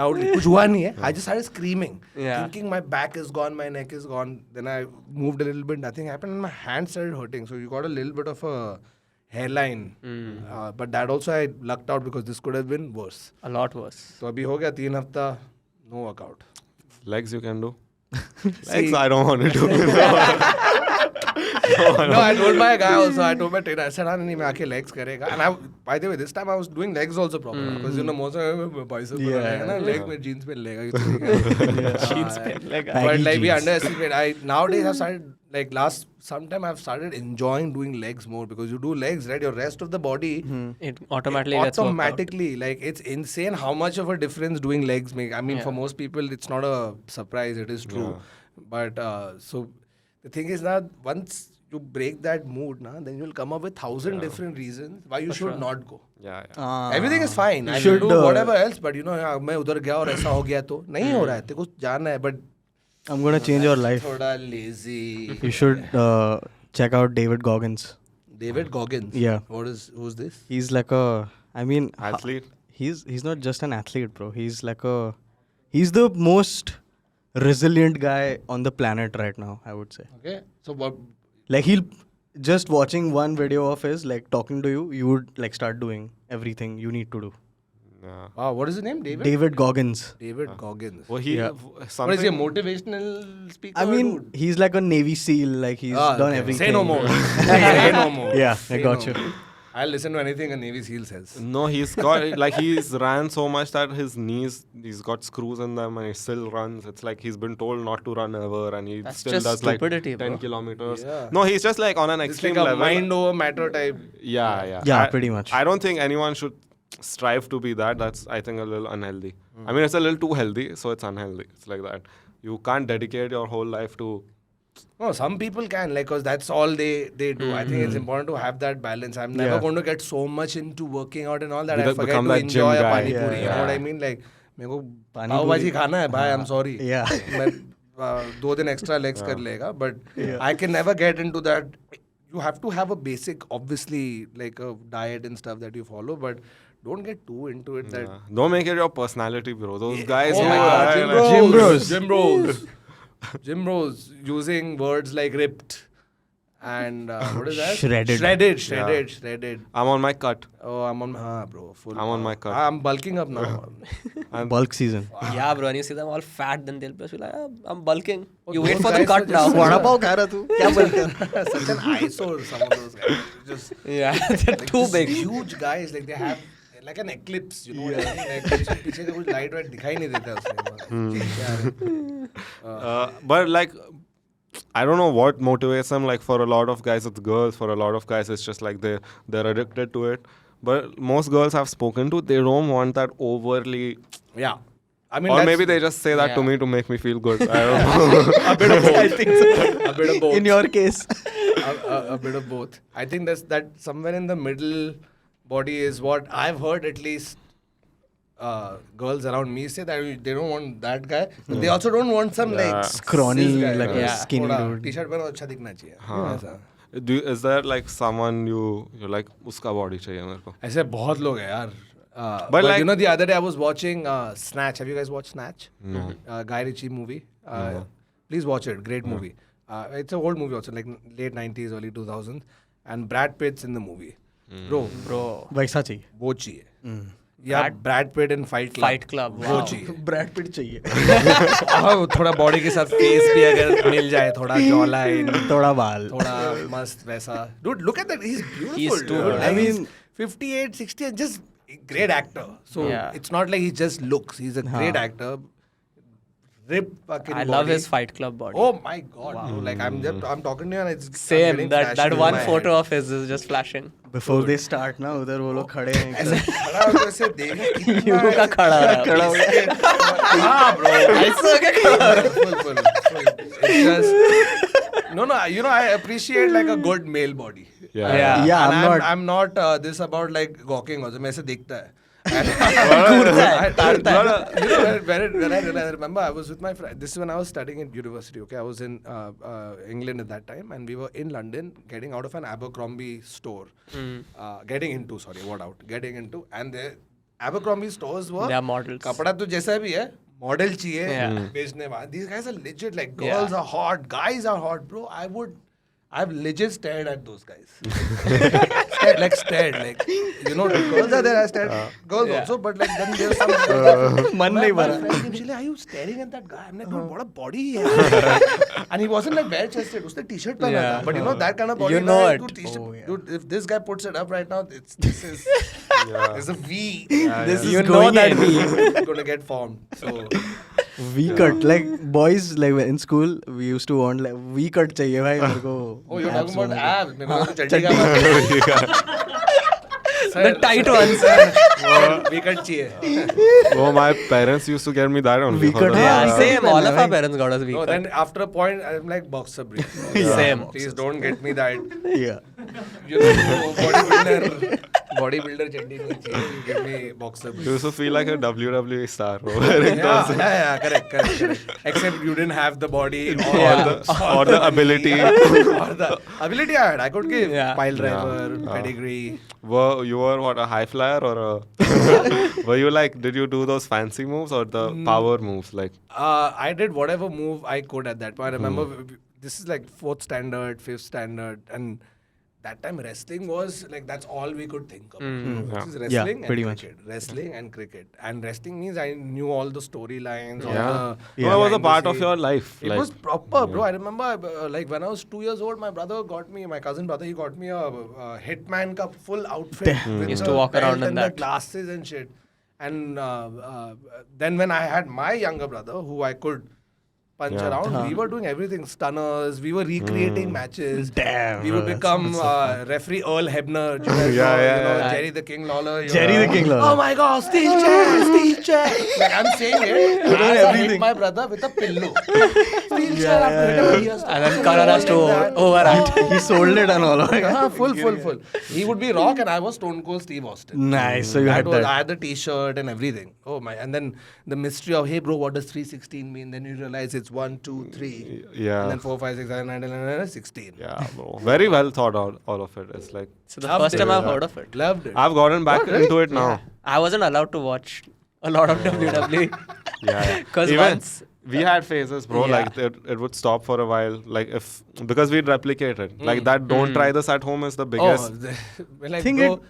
loudly. कुछ हुआ नहीं है. I just started screaming, Yeah. thinking my back is gone, my neck is gone. Then I moved a little bit, nothing happened, and my hand started hurting. So you got a little bit of a hairline. But that also I lucked out because this could have been worse. A lot worse. So अभी हो गया 3 हफ्ता, no workout. Legs you can do. Legs I don't want to do. No, I told my guy also. I told my trainer. I said, "हाँ नहीं मैं आके legs करेगा." And I, by the way, this time I was doing legs also proper because you know most of the bicep बनाएगा ना leg में jeans पहन लेगा ये तो ठीक है. Jeans पहन लेगा. But Baggy like we jeans. underestimate. Nowadays I've started like sometime I've started enjoying doing legs more because you do legs right. Your rest of the body It automatically gets worked out. automatically like it's insane how much of a difference doing legs make. I mean for most people it's not a surprise. It is true. But so the thing is that once you break that mood, then you'll come up with 1,000 different reasons why you should not go. Yeah. Everything is fine. I should, will do whatever else, but you know, मैं उधर गया और ऐसा हो गया तो नहीं हो रहा है. तेरे को जाना है, but I'm gonna change your life. थोड़ा lazy. You should check out David Goggins. David Goggins. Yeah. Who's this? He's like Athlete. He's not just an athlete, bro. He's he's the most resilient guy on the planet right now, I would say. Okay. So what? Like he'll just watching one video of his, like talking to you, you would like start doing everything you need to do. Yeah. Wow, what is his name? David Goggins. David Goggins. Well, he Yeah. What is he, a something. motivational speaker? I mean, dude? he's like a Navy SEAL. Like he's done okay. everything. Say no more. Say no more. Yeah, I Say got no you. more. I'll listen to anything a Navy SEAL says. No, he's got like he's ran so much that his knees, he's got screws in them, and he still runs. It's like he's been told not to run ever, and he That's still just does like stupidity, 10 bro. kilometers. Yeah. No, he's just like on an It's extreme like a level. mind over matter type. Yeah. Yeah, pretty much. I don't think anyone should strive to be that. That's I think a little unhealthy. I mean, it's a little too healthy, so it's unhealthy. It's like that. You can't dedicate your whole life to. No, some people can, like, because that's all they do. I think it's important to have that balance. I'm never Yeah. going to get so much into working out and all that I Become forget to that enjoy gym a guy. pani puri. Yeah, You know what I yeah. mean? Like, मेरे को Pani पाव भाजी puri. खाना है भाई. I'm sorry. Yeah. मैं 2 दिन extra legs कर लेगा. But I can never get into that. You have to have a basic, obviously, like a diet and stuff that you follow. But don't get too into it. That Yeah. Don't make it your personality, bro. Those guys. Oh who my are God, like- Gym bros. Gym bros. Gym bros using words like ripped and what is that? Shredded. Shredded. I'm on my cut. Oh, I'm on bro. Full. I'm on my cut. I'm bulking up now. Bulk season. Yeah, bro. And you see them all fat, then they'll be like, I'm bulking. You those wait for the guys cut are now. just- vada pav खा रहा तू क्या बोलते Such an eyesore, some of those guys. Just Yeah, they're too these big. huge guys, like they have like an eclipse, you know what I mean? Like पीछे से कुछ light white दिखाई नहीं देता उसमें. But like, I don't know what motivates them. Like for a lot of guys, it's girls. For a lot of guys, it's just like they're addicted to it. But most girls I've spoken to, they don't want that overly. Yeah. I mean, Or that's maybe they just say that to Yeah. me to make me feel good. I don't know. a bit of both. I think so. A bit of both. In your case. a bit of both. I think that somewhere in the middle body is what I've heard at least. Girls around me say that they don't want that guy. But they also don't want some like Scrawny, cis guy, like a skinny थोड़ा dude. T-shirt पहनो अच्छा दिखना चाहिए. ऐसा. Is there like someone you're like uska body chahiye mere ko? ऐसे बहुत लोग हैं यार. But like- you know, the other day I was watching Snatch. Have you guys watched Snatch? No. Guy Ritchie movie. Please watch it. Great movie. It's an old movie also, like late 90s, early 2000s. And Brad Pitt's in the movie. Bro, वैसा चाहिए. वो चाहिए. या Brad Pitt in Fight Club. Fight Club. वो Wow. चाहिए. Brad Pitt चाहिए. हाँ, थोड़ा बॉडी के साथ फेस भी अगर मिल जाए, थोड़ा जॉ लाइन, थोड़ा बाल. थोड़ा मस्त वैसा. Dude, look at that. He's beautiful. He's too dude. good. Like, I he's mean- 58, 60, and just great actor. So Yeah. it's not like he just looks. He's a great actor. ripped fucking I love body. his Fight Club body. Oh my god, bro. Like I'm talking to you and it's I'm Same. getting That flashes in one my photo head. of his is just flashing. Before they start ना उधर वो लोग खड़े हैं ऐसे खड़ा होकर ऐसे देखा कितना क्यों का खड़ा है? खड़ा हो गया हाँ bro ऐसे होके खड़ा है। full. It's just no you know I appreciate like a good male body. Yeah. Yeah. Yeah, And I'm not I'm not this about like gawking also मैं ऐसे देखता है घूरता है, ताड़ता है। You know, when I remember I was with my friend. This is when I was studying at university. Okay, I was in England at that time, and we were in London, getting out of an Abercrombie store. Getting into, and the Abercrombie stores were They are models. कपड़ा तो जैसा भी है, model चाहिए Yeah. बेचने वाले. These guys are legit. Like girls are hot, guys are hot, bro. I've legit stared at those guys. stared. Like, you know, the girls are there, I stared. Girls also, but like then there's some... मन नहीं My भरा friend came, she's like, are you staring at that guy? I'm like, dude, what a body he has. And he wasn't like bare-chested. उसने t-shirt पहना था. But you know, that kind of body. You know like, it. Dude, t-shirt, Oh, yeah. dude, if this guy puts it up right now, this is... It's a V. This is You know going that in. It's going to get formed. So... V cut like boys like in school we used to want like V cut चाहिए भाई मेरे को Oh, you're abs talking about होने abs. मेरे को तो चड्डी का The tight ones. We cut चाहिए. Oh, my parents used to get me that only. We for could the- Yeah, Yeah. same. All of our parents got us No, weak. then after a point, I'm like boxer brief. Same. Please don't get me that. वाला. Yeah. You know, bodybuilder चड्डी नहीं चाहिए. You give me boxer brief. You used to feel like a WWE star. Yeah, correct. Except you didn't have the body or the ability. or the ability I had. I could give Yeah. pile driver, pedigree. You were what, a high flyer or a... Were you like, did you do those fancy moves or the power moves? Like, I did whatever move I could at that point. I remember this is like 4th standard, 5th standard, and that time wrestling was like that's all we could think of. This is wrestling pretty and much. cricket. Wrestling and cricket. And wrestling means I knew all the storylines. yeah. All the No, it was a behind the part of scenes. your life. It like, was proper, bro. I remember, like when I was 2 years old, my cousin brother, he got me a hitman ka full outfit. With Used the to walk belt around in and the that. glasses and shit. And then when I had my younger brother, who I could punch around, we were doing everything. Stunners, we were recreating matches. Damn, We bro, would become referee Earl Hebner. Yeah. Jerry the King Lawler. you Jerry know. the King Lawler. Oh my God, steel chair. Like I'm saying it. As I hit my brother with a pillow. Steel chair after hit him. He has to And then do Karan has to like that. overact. He sold it and all. Full. He would be Rock and I was Stone Cold Steve Austin. Nice. So you had that. I had the T-shirt and everything. Oh my! And then the mystery of, hey bro, what does 316 mean? Then you realize it's 1, 2, 3. Yeah. And then 4, 5, 6, 7, 8, 9, 10, 11, 16. Yeah, bro. Very well thought out, all of it. It's like, So the first time I've heard of it. Loved it. I've gotten back into it now. I wasn't allowed to watch a lot of WWE. Yeah. Because Even once... we had phases, bro. Yeah. Like it would stop for a while. Like because we'd replicate it. Like that. Don't try this at home is the biggest. Like, Think bro, it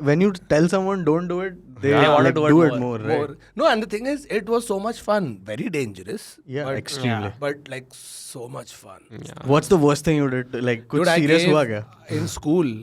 when you tell someone don't do it, they Yeah. wanna like, do it do it more. more, right? No, and the thing is, it was so much fun. Very dangerous. Yeah, but, extremely. But like so much fun. What's the worst thing you did? Like, कुछ Dude, I serious gave हुआ क्या? in school,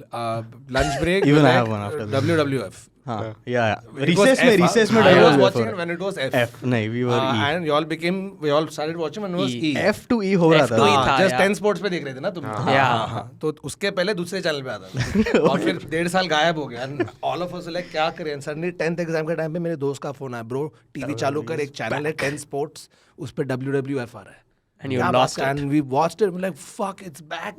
lunch break. Even I like, have one after this. WWF. हाँ, yeah. It was Recess में I was WWF watching हो it when it was F. F नहीं, we were E. And we all started watching when it was E. F to E हो रहा F to E था. था, Just yeah. 10 sports पे देख रहे थे ना तुम? Yeah. हाँ. तो उसके पहले दूसरे चैनल पे आता था. और फिर 1.5 साल गायब हो गया. And all of us were like क्या करें? Suddenly 10th एग्जाम के टाइम पे मेरे दोस्त का फोन आया. Bro, टीवी चालू कर, एक चैनल है 10 sports, उस पे WWF आ रहा है. And you क्या lost बात है? it. And we watched it. We're like, fuck, it's back.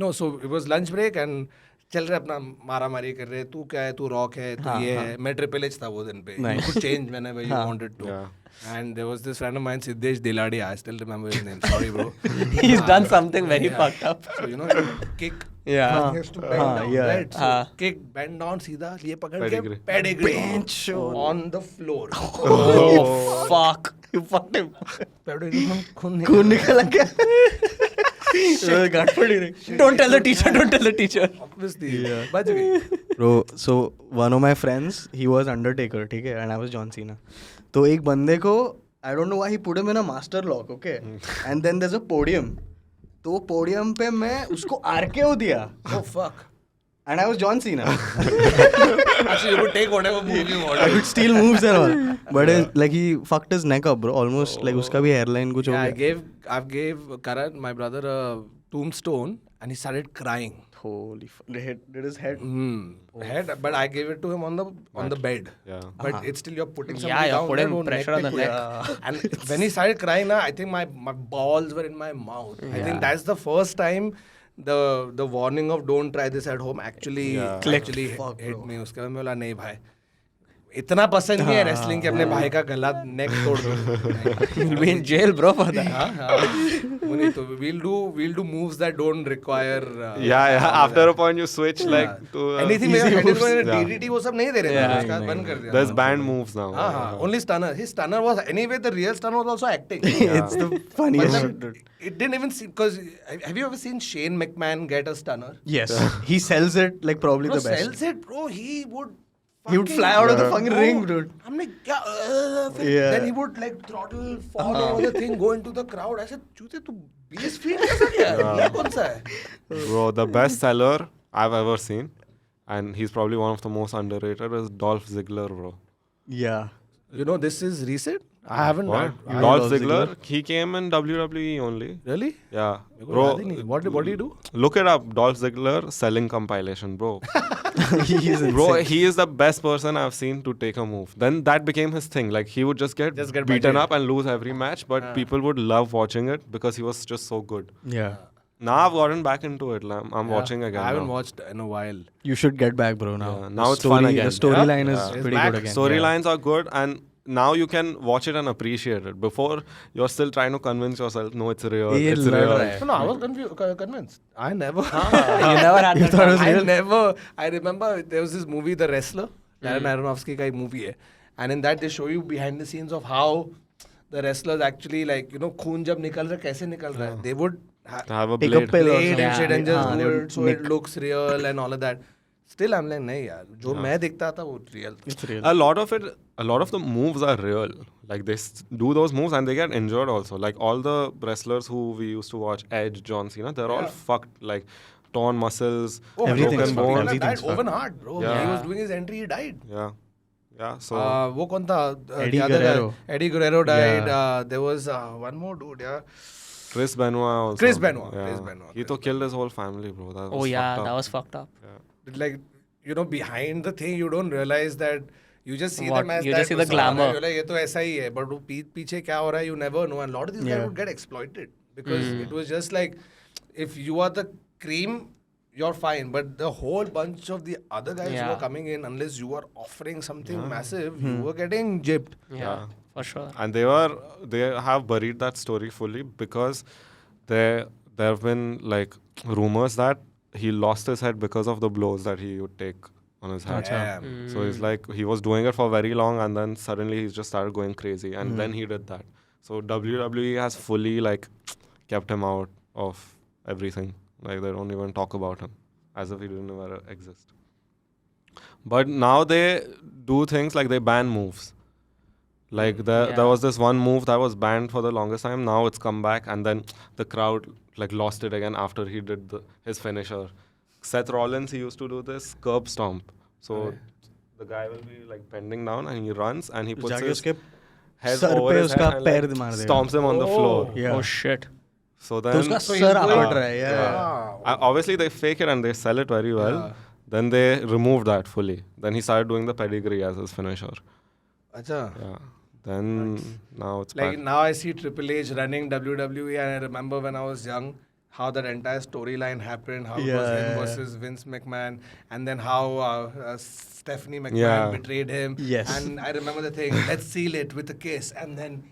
No, so it was lunch break and चल रहे अपना मारा मारी कर रहे. तू क्या है? तू रॉक है? तू ये है? मैं ट्रिपल एच था वो दिन पे. You could change whenever you wanted to. Yeah. And there was this friend of mine, Siddesh Diladi. I still remember his name. Sorry, bro. He's done something very fucked up. So you know, kick. Yeah. He has to bend down, yeah. right? So kick, bend down, सीधा ये पकड़ के Pedigree. pedigree on the floor. Oh, fuck. You fucked him. Pedigree में खून खून निकल गया. गांठ पड़ी रही. Don't tell the teacher, don't tell the teacher. obviously बच गई. Bro, so one of my friends, he was Undertaker, ठीक है, and I was John Cena. तो एक बंदे को, I don't know why he put him in a master lock, okay? And then there's a podium. तो podium पे मैं उसको RKO दिया. Oh fuck. And I was John Cena. Actually, you could take whatever move you want. I could steal moves and all. But like he fucked his neck up, bro. Almost like uska bhi hairline kuch ho Yeah, gaya. I gave Karan, my brother, a tombstone, and he started crying. Holy fuck. Did his head? Head, but I gave it to him on the bed. Yeah. But it's still you're putting somebody Yeah, you're down. putting there, no pressure on the neck. neck. And when he started crying, I think my balls were in my mouth. I think that's the first time the warning of don't try this at home actually hit me. उसके बाद मैं बोला नहीं भाई इतना पसंद नहीं है रेसलिंग कि अपने भाई का गला नेक तोड़ दो. You'll be in jail, bro, for that. वो नहीं तो we'll do moves that don't require Yeah. After a point, you switch like to anything. easy मेरा moves. DDT वो सब नहीं दे रहे थे. उसका बंद कर दिया. There's banned moves now. Only stunner. His stunner was anyway. The real stunner was also acting. It's the funniest But shit, dude. it didn't even seem because have you ever seen Shane McMahon get a stunner? Yes. He sells it like probably Bro, the best. sells it, bro. He would fly out of the fucking ring, dude. I'm like, Yeah. then he would like throttle, fall over the thing, go into the crowd. I said, "चूते तू 20 feet कैसा गया? ये कौन सा है?" Bro, the best seller I've ever seen, and he's probably one of the most underrated, is Dolph Ziggler, bro. Yeah. You know, this is recent. I haven't. What? I- Dolph Ziggler, he came in WWE only. Really? Yeah. Bro, Bro, what do you do? look it up. Dolph Ziggler selling compilation, bro. He is Bro, insane. he is the best person I've seen to take a move. Then that became his thing. Like he would just get Just get beaten battered. up and lose every match, but people would love watching it because he was just so good. Yeah. Now I've gotten back into it. I'm watching again. I haven't now. watched in a while. You should get back, bro, now. Yeah, now The it's fun again. The storyline Yeah. is It's pretty back. good again. Storylines are good, and now you can watch it and appreciate it. Before, you're still trying to convince yourself, no, it's real. ये It's लड़ real. रहा है. No, I was convinced. I never. You never had that. thought it was I real? never. I remember there was this movie, The Wrestler. Darren Aronofsky का एक movie है, and in that they show you behind the scenes of how the wrestlers actually like खून जब निकल रहा है कैसे निकल रहा है. They would Have a Take a blade. pill or blade something. and shit and just हाँ, do they it would so it nick. looks real and all of that. Still, I'm like नहीं यार, जो मैं दिखता था वो real था. It's real. A lot of the moves are real. Like they do those moves and they get injured also. Like all the wrestlers who we used to watch, Edge, John Cena, they're all fucked. Like torn muscles, Everything's broken fucked. bones. Everything's Died. Owen Hart, bro. Yeah. He was doing his entry, he died. Yeah. So वो कौन था? Eddie the other guy. Guerrero. Eddie Guerrero died. Yeah. There was one more dude, yeah. Chris Benoit also. Chris Benoit, Yeah. Chris Benoit, He Chris killed his whole family, bro. That was Oh yeah, fucked up. that was fucked up. Like, you know, behind the thing, you don't realize that you just see What? them as You that just see the persona. glamour. You're like, ये तो ऐसा ही है, but वो पीछे क्या हो रहा है, you never know. And a lot of these guys Yeah. would get exploited because it was just like, if you are the cream, you're fine. But the whole bunch of the other guys who Yeah. are coming in, unless you are offering something massive, you were getting gypped. Yeah, for sure. And they have buried that story fully because there have been like rumors that he lost his head because of the blows that he would take on his head. Damn. So it's like he was doing it for very long and then suddenly he just started going crazy and then he did that. So WWE has fully like kept him out of everything. Like they don't even talk about him as if he didn't ever exist. But now they do things like they ban moves. Like there was this one move that was banned for the longest time. Now it's come back and then the crowd like lost it again after he did his finisher. Seth Rollins, he used to do this curb stomp. So the guy will be like bending down and he runs and he puts जाके his उसके head sir over पे his उसका head and पैर like, मार देगा. stomps him on the floor. Yeah. Oh shit. So तो then उसका So he's sir going- आपट रहा है. Yeah. obviously they fake it and they sell it very well. Then they removed that fully. Then he started doing the pedigree as his finisher. Acha. Yeah. Then now it's Like back. now I see Triple H running WWE and I remember when I was young how that entire storyline happened, how it was him Yeah. versus Vince McMahon, and then how Stephanie McMahon Yeah. betrayed him. Yes. And I remember the thing, let's seal it with a kiss, and then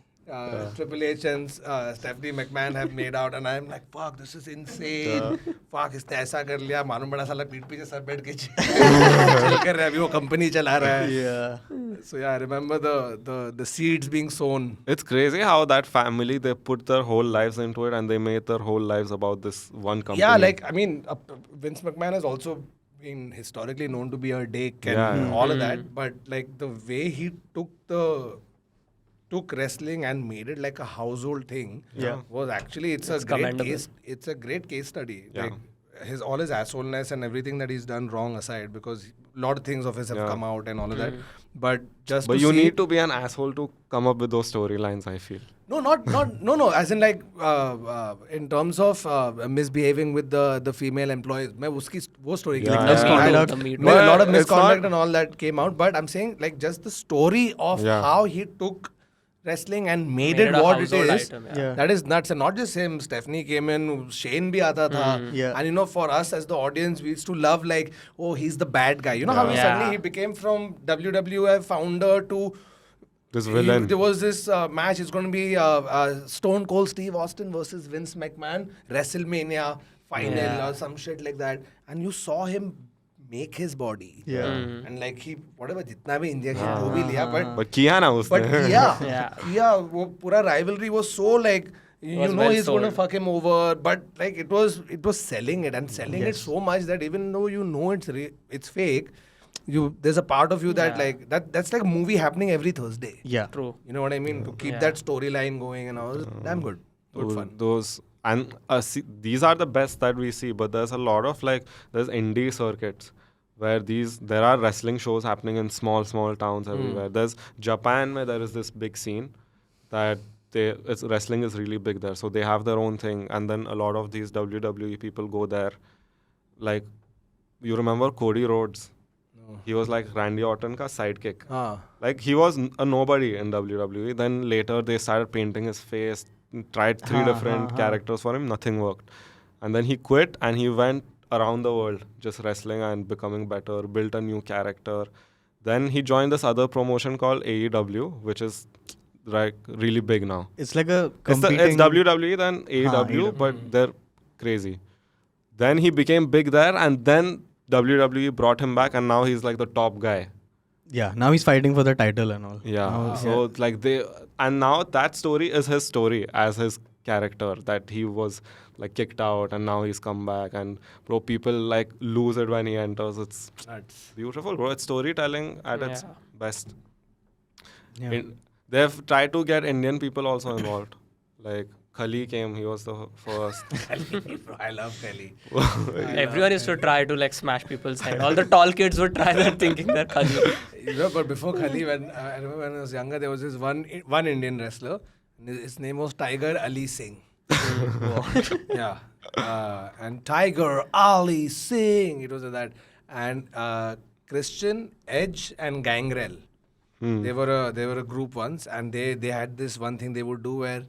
Triple H and Stephanie McMahon have made out, and I'm like, fuck, this is insane. Fuck, इसने ऐसा कर लिया, मालूम बड़ा साला पीठ पीछे sir बैठ के चल कर रहा है, अभी वो कंपनी चला रहा है. Yeah. So yeah, I remember the seeds being sown. It's crazy how that family, they put their whole lives into it and they made their whole lives about this one company. Yeah, like I mean, Vince McMahon has also been historically known to be a dick and all of that. But like the way he took wrestling and made it like a household thing, Yeah. was actually it's a It's great commendable. case. It's a great case study. Yeah. Like all his assholeness and everything that he's done wrong aside, because a lot of things of his have Yeah. come out and all of that. But just But to you see, need to be an asshole to come up with those storylines, I feel. no, as in like in terms of misbehaving with the female employees. मैं उसकी वो story की Yeah, like, yeah. misconduct, The Me Too. a lot of But it's misconduct not- and all that came out. But I'm saying like just the story of Yeah. how he took wrestling and made Made it it a what it household is. item, yeah. That is nuts. And not just him. Stephanie came in. Shane bhi aata tha. Yeah. And you know, for us as the audience, we used to love like, oh, he's the bad guy. You know how he Yeah. suddenly he became from WWF founder to This villain. there was this match. It's going to be Stone Cold Steve Austin versus Vince McMahon WrestleMania final Yeah. or some shit like that. And you saw him make his body. Yeah. And like he whatever जितना भी injection जो भी लिया, But किया ना उसने. but yeah, Yeah. वो पूरा rivalry was so like you Was know well he's going to sold. fuck him over, but like it was selling it and selling it so much that even though you know it's fake, there's a part of you that Yeah. like that's like a movie happening every Thursday. Yeah. True. You know what I mean? To keep Yeah. that storyline going and all, damn good, good fun. Those and these are the best that we see, but there's a lot of like there's indie circuits where there are wrestling shows happening in small towns everywhere. There's Japan where there is this big scene that wrestling is really big there, so they have their own thing, and then a lot of these WWE people go there. Like you remember Cody Rhodes? He was like Randy Orton ka sidekick. Like he was a nobody in WWE. Then later they started painting his face, tried 3 different characters for him, nothing worked. And then he quit and he went around the world just wrestling and becoming better, built a new character. Then he joined this other promotion called AEW, which is like really big now. It's like a It's competing. WWE then AEW, but they're crazy. Then he became big there, and then WWE brought him back, and now he's like the top guy. Yeah. Now he's fighting for the title and all. Yeah. Now, So it's like and now that story is his story as his character, that he was like kicked out and now he's come back, and bro, people like lose it when he enters. It's beautiful, bro. It's storytelling at its best. Yeah. They've tried to get Indian people also involved. Like Khali came, he was the first. I love Kelly. Everyone used to try to like smash people's head. All the tall kids would try that thinking they're Khali. You know, but before Khali, when I remember when I was younger, there was this one Indian wrestler. His name was Tiger Ali Singh. Yeah, and Tiger Ali Singh. It was that, and Christian, Edge, and Gangrel. They were a group once, and they had this one thing they would do where,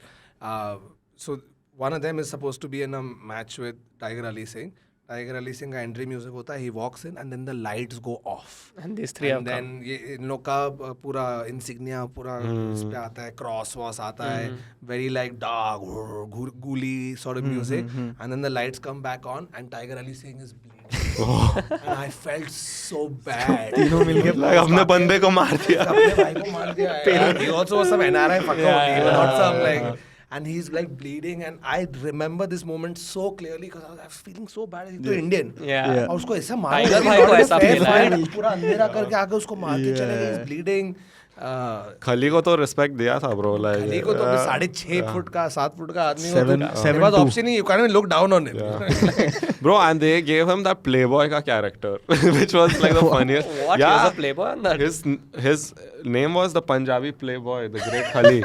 so one of them is supposed to be in a match with Tiger Ali Singh. Tiger Ali Singh का entry music होता है, he walks in and then the lights go off. And these three have And then ये इन लोग का पूरा insignia पूरा इस पे आता है, cross was आता है, very like dark, ghouly sort of music, and then the lights come back on and Tiger Ali Singh is bleeding. And I felt so bad. तीनों मिलके like अपने बंदे को मार दिया. अपने भाई को मार दिया है. He also was some NRI fucker only, not some like. And he's like bleeding, and I remember this moment so clearly because I was feeling so bad. He's Indian. Yeah. और उसको ऐसा मारा. Tiger भाई को ऐसा fair feel है. fight, पूरा अंधेरा करके आके उसको मार के चले गए. He's bleeding. खली को तो रिस्पेक्ट दिया था ब्रो. लाइक खली को तो 6.5 फुट का 7 फुट का आदमी Seven- हो तो seven was two. option he, you can't even look down on him. Bro, and they gave him that Playboy ka character, which was like the funniest. What? He was a playboy on that? His name was the Punjabi Playboy, the great Khali.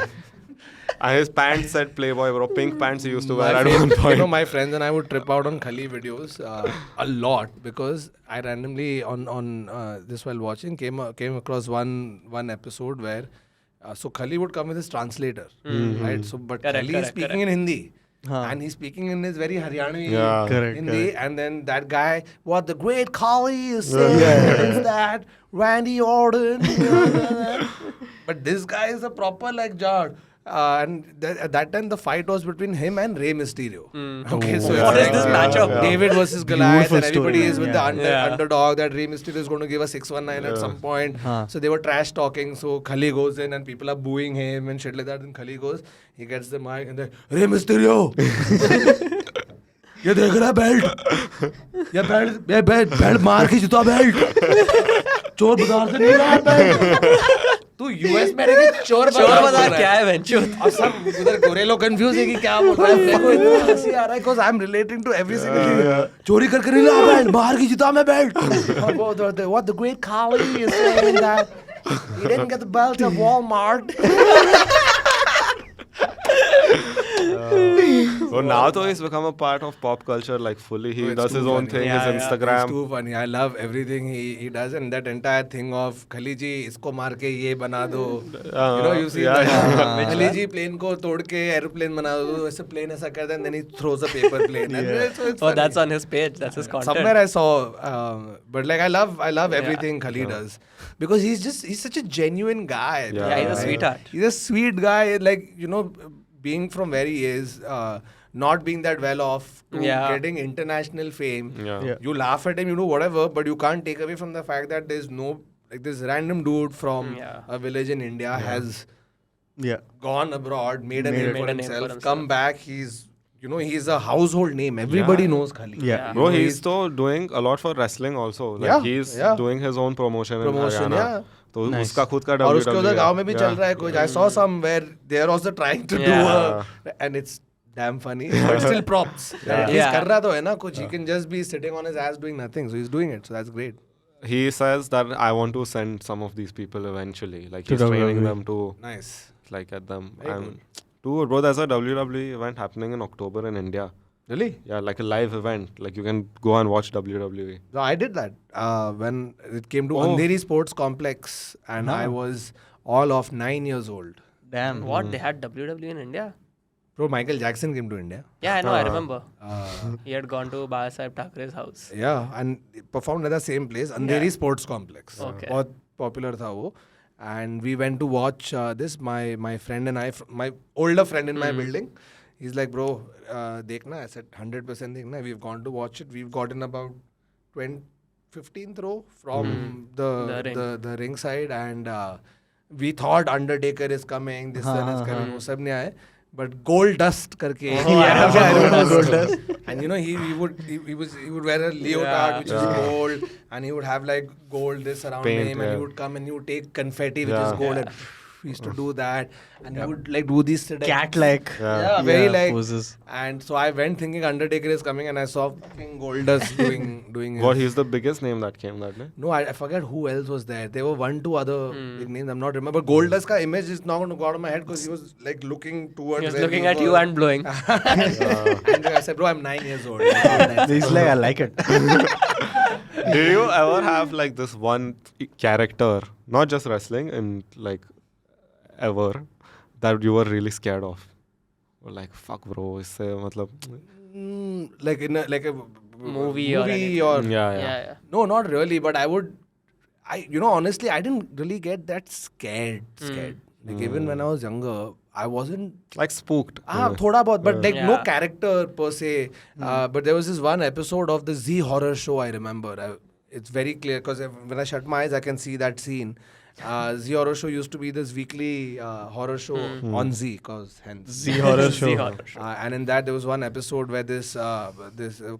And his pants said Playboy, bro. Pink pants he used to wear at one point. You know, my friends and I would trip out on Khali videos a lot because I randomly on this while watching came across one episode where so Khali would come with his translator, right? So but Khali is speaking in Hindi. And he's speaking in his very Haryani Hindi, and then that guy, what the great Khali is saying is that Randy Orton, but this guy is a proper like Jard. And at that time the fight was between him and Rey Mysterio. Okay, so What it's is this like, matchup? David versus Goliath, Beautiful and everybody story, is with yeah. the underdog that Rey Mysterio is going to give a 619 at some point. So they were trash talking. So Khali goes in and people are booing him and shit like that. And Khali goes, he gets the mic and they're, Rey Mysterio, ये देख रहा belt, ये belt मार के जुता belt, चोर बाजार से नहीं रहा बेल्ट, तू यूएस में रह के चोर बाजार क्या है वेंचर? और सब उधर गोरे लोग कंफ्यूज है कि क्या बोल रहा है. मेरे को इतना हंसी आ रहा है because I'm relating to every single thing. चोरी करके नहीं ला बेल्ट, बाहर की जिता मैं बेल्ट. और वो उधर what the great Kali is saying that he didn't get the belt at Walmart. So now though he's become a part of pop culture like fully. He does his own thing, his Instagram. It's too funny. I love everything he does, and that entire thing of Khali ji इसको मार के ये बना दो. You know, you see that. Khali ji plane को तोड़ के airplane बना दो. ऐसे plane ऐसा करता है, and then he throws a paper plane. And so it's Oh, funny. that's on his page. That's his content. Somewhere I saw, but like I love everything Khali does because he's such a genuine guy. Yeah, he's a sweetheart. He's a sweet guy. Like, you know, being from where he is, not being that well off to getting international fame. Yeah. You laugh at him, you do whatever, but you can't take away from the fact that there's no, like, this random dude from a village in India has gone abroad, made a name for himself, come back. He's a household name. Everybody knows Khali. Bro, he's still doing a lot for wrestling also. Like he's doing his own promotion in Haryana. तो उसका खुद का और उसके उधर गांव में भी चल रहा है कुछ. I saw some where they are also trying to do and it's damn funny but still props. He's कर रहा तो है ना कुछ. He can just be sitting on his ass doing nothing, so he's doing it, so that's great. He says that I want to send some of these people eventually. Like he's training them to like get them. And dude, bro, there's a WWE event happening in October in India. Really? Yeah, like a live event. Like you can go and watch WWE. No, I did that when it came to Andheri Sports Complex, and I was all of 9 years old. Damn. What? They had WWE in India? Bro, Michael Jackson came to India. Yeah, I know. I remember. He had gone to Babasaheb Thackeray's house. Yeah, and performed at the same place, Andheri Sports Complex. Okay. बहुत popular था वो. And we went to watch this. My friend and I, my older friend in my building, he's like, bro, देखना. I said 100% देखना. We've gone to watch it. We've gotten about 15th row from the ring side, and we thought Undertaker is coming, this one is coming. वो सब नहीं आए. But Gold Dust करके, I remember Gold Dust. And you know, he would wear a leotard which is gold, and he would have like gold this around him, and he would come and he would take confetti which is gold, and we used to do that, and he would like do these Cat-like. very like poses. And so I went thinking Undertaker is coming, and I saw fucking Goldust doing What, he's the biggest name that came that day? No, I forget who else was there. There were 1-2 other big names. I'm not remember. Goldust ka image is not going to go out of my head because he was like looking towards. He was looking at you and blowing. And I said, bro, I'm 9 years old. He's like, I like it. Did you ever have like this one character, not just wrestling, in like ever, that you were really scared of? Or like, fuck bro, isse matlab... like in a Movie or anything. Yeah. No, not really, but honestly, I didn't really get that scared. Like even when I was younger, I wasn't like spooked. thoda bahut, but like no character per se. But there was this one episode of the Z horror show I remember. It's very clear because when I shut my eyes, I can see that scene. Z Horror Show used to be this weekly horror show on Z, cause hence Z Horror Show. And in that there was one episode where this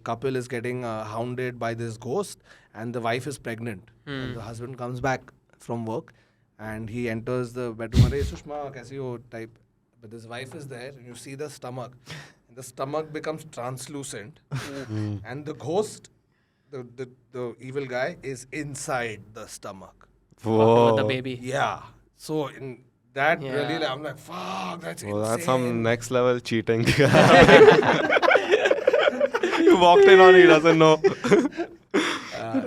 couple is getting hounded by this ghost, and the wife is pregnant. And the husband comes back from work, and he enters the bedroom. Hey Sushma, kaisi ho type. But this wife is there, and you see the stomach, and the stomach becomes translucent, and the ghost, the evil guy, is inside the stomach. Whoa. With the baby. Yeah. So in that really, like, I'm like, fuck, that's insane. That's some next level cheating. You walked in on, he doesn't know.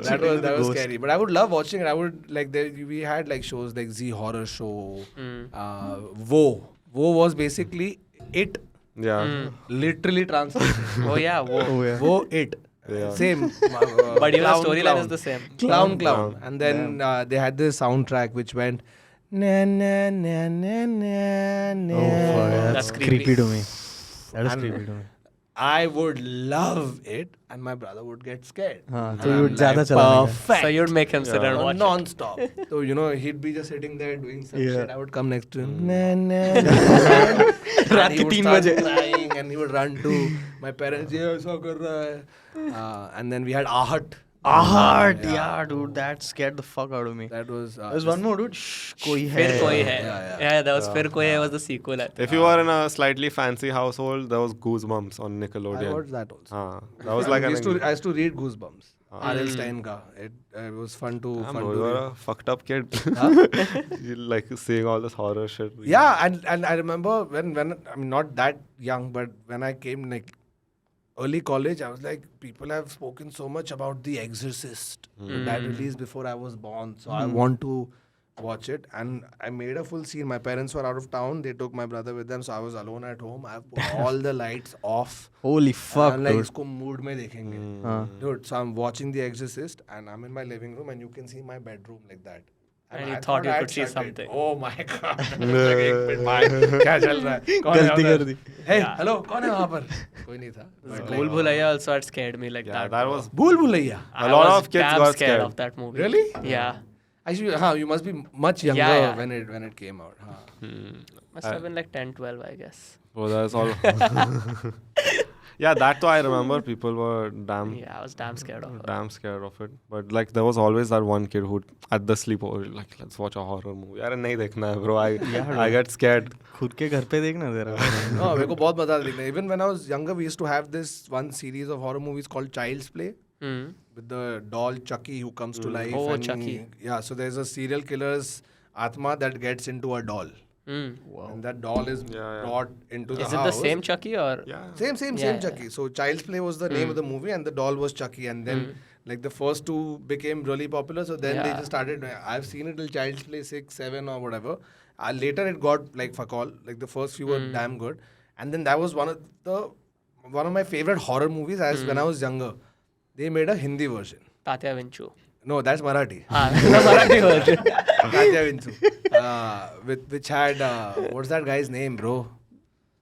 That was scary. But I would love watching it. I would like we had like shows like Z Horror Show, Wo was basically it. Yeah. Literally translated. Oh yeah, Wo it. Yeah. Same. But even the Clown, storyline is the same. Clown. And then they had this soundtrack which went na na na na na na. Oh, fuck, That's creepy to me. That is And creepy to me. I would love it, and my brother would get scared. So And you I'm would ज़्यादा like, चलाने का. perfect. So you'd make him sit and watch it. Non-stop. So, he'd be just sitting there doing some shit. I would come next to him. Na, na, रात and he के would 3 start बजे. crying, and he would run to my parents. Yeah, ऐसा कर रहा है. And then we had Ahat. Ahad, yeah, dude, that scared the fuck out of me. That was. There's one more, dude. Shh, koi hai. Fir Koi Hai. Yeah. Yeah, that was Fir Koi Hai was the sequel. I think. If you were in a slightly fancy household, there was Goosebumps on I Nickelodeon. watched that also. That was like I an. used to read Goosebumps. R.L. Stein ka. It was fun to Bro, you were read. a fucked up kid. You like seeing all this horror shit. Yeah, and I remember when I mean not that young, but when I came like early college, I was like, people have spoken so much about The Exorcist that released before I was born, so I want to watch it. And I made a full scene. My parents were out of town. They took my brother with them, so I was alone at home. I've put all the lights off. Holy fuck, I'm like, dude. isko mood mein dekhenge. Dude, so I'm watching The Exorcist and I'm in my living room and you can see my bedroom like that. And you I thought you I could see started, something. Oh my god. Like, एक minute भाई, क्या चल रहा है? कौन है गलती उधर? कर दी। Hey, hello, कौन है वहाँ पर? कोई नहीं था. But like, Bhool Bhulaiya also had scared me like Yeah, that. that was. भूल Bhulaiyaa. A lot was of kids damn got scared scared. of that movie. Really? Yeah. Actually, you must be much younger Yeah. when it came out. Must have been like 10, 12, I guess. Oh, that's all. Yeah, that too I remember. People were Yeah, I was damn scared of it. damn scared of it. But like there was always that one kid who at the sleepover like let's watch a horror movie. यार नहीं देखना है bro. I get scared. खुद के घर पे देखना तेरा. No, मेरे को बहुत मजा आता देखने. Even when I was younger, we used to have this one series of horror movies called Child's Play. With the doll Chucky who comes to life. Oh, and Chucky. So there's a serial killer's Atma that gets into a doll. And that doll is brought into the Is house. it the same Chucky or? Yeah. Same Yeah, Chucky. So Child's Play was the name of the movie and the doll was Chucky. And then like the first two became really popular. So then they Yeah. just started. I've seen it till Child's Play 6, 7 or whatever. Later it got like fuck all. Like the first few were damn good. And then that was one of my favorite horror movies as when I was younger. They made a Hindi version. Tatya Vinchu. No, that's Marathi. The Marathi version. Tatya Vinchu. Which had what's that guy's name, bro?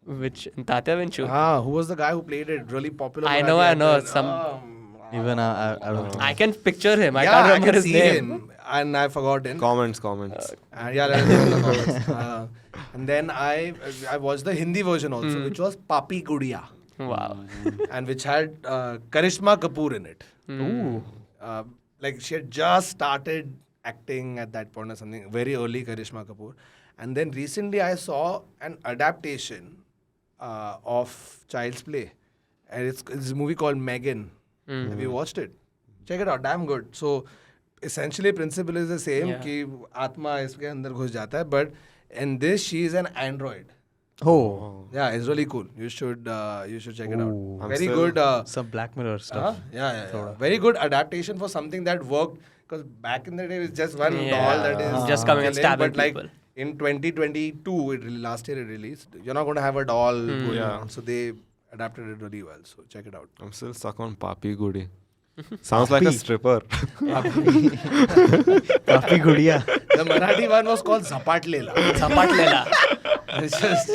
Which Tatya Vinchu? Who was the guy who played it? Really popular. I Marathi know. actor. Some. Even I don't think. I can picture him. I Yeah, can't I remember can his see name. him, and I forgot him. Comments. Yeah, let us know in the comments. And then I watched the Hindi version also, which was Papi Gudiya, Wow. and which had Karishma Kapoor in it. Like she had just started acting at that point or something, very early Karishma Kapoor. And then recently I saw an adaptation of Child's Play. And it's a movie called Megan. Have you watched it? Check it out, damn good. So essentially principle is the same, Yeah. कि आत्मा इसके अंदर घुस जाता है, but in this she is an android. Oh, Yeah, it's really cool. You should check it out. Ooh. Very still- good. some Black Mirror stuff. Yeah. Very good adaptation for something that worked. Because back in the day, it's just one doll that is Just coming and killing, stabbing but like people. in 2022, last year it released. You're not going to have a doll going on, so they adapted it really well. So check it out. I'm still stuck on Papi Gudi. Sounds like a stripper. Papi Gudiya. The Marathi one was called Zapat Lela. Zapat Lela. It's just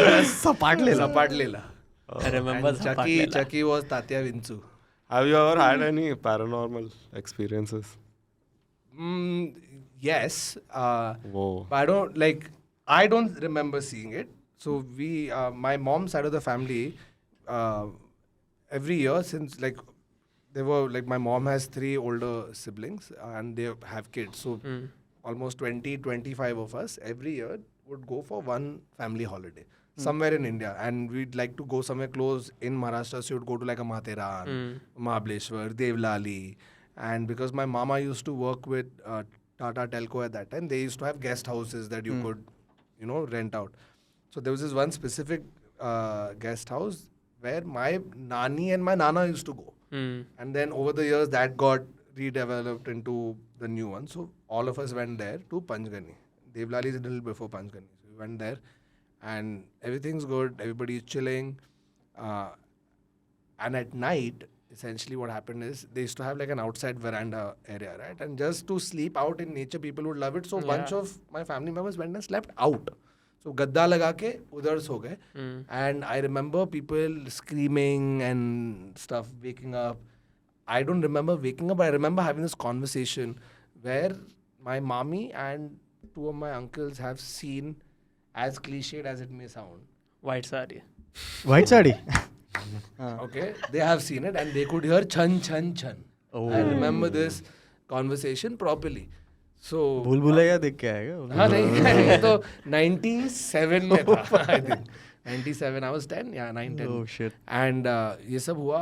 Zapat Lela. Zapat Lela. I remember And Zapat Lela. Chucky was Tatya Vinchu. Have you ever had any paranormal experiences? Yes. Whoa. But I don't remember seeing it. So my mom's side of the family, every year since my mom has 3 older siblings and they have kids. So almost 20-25 of us every year would go for one family holiday somewhere in India. And we'd like to go somewhere close in Maharashtra. So you'd go to like a Matheran, Mahabaleshwar, Devlali. And because my mama used to work with Tata Telco at that time, they used to have guest houses that you could, rent out. So there was this one specific guest house where my nani and my nana used to go. And then over the years, that got redeveloped into the new one. So all of us went there to Panchgani. Devlali is a little before Panchgani. So we went there and everything's good. Everybody's chilling. And at night, essentially what happened is they used to have like an outside veranda area, right? And just to sleep out in nature, people would love it. So a bunch of my family members went and slept out. So gadda laga ke udhar so gaye. And I remember people screaming and stuff, waking up. I don't remember waking up, but I remember having this conversation where my mommy and 2 of my uncles have seen, as cliched as it may sound, White Sari. White sari. okay, they have seen it and they could hear chan chan chan. I remember this conversation properly. So भूल भुलैया देख के आएगा. हाँ नहीं ये तो 97 में था I think 97 I was 10 yeah 9 10 Oh shit. and ये सब हुआ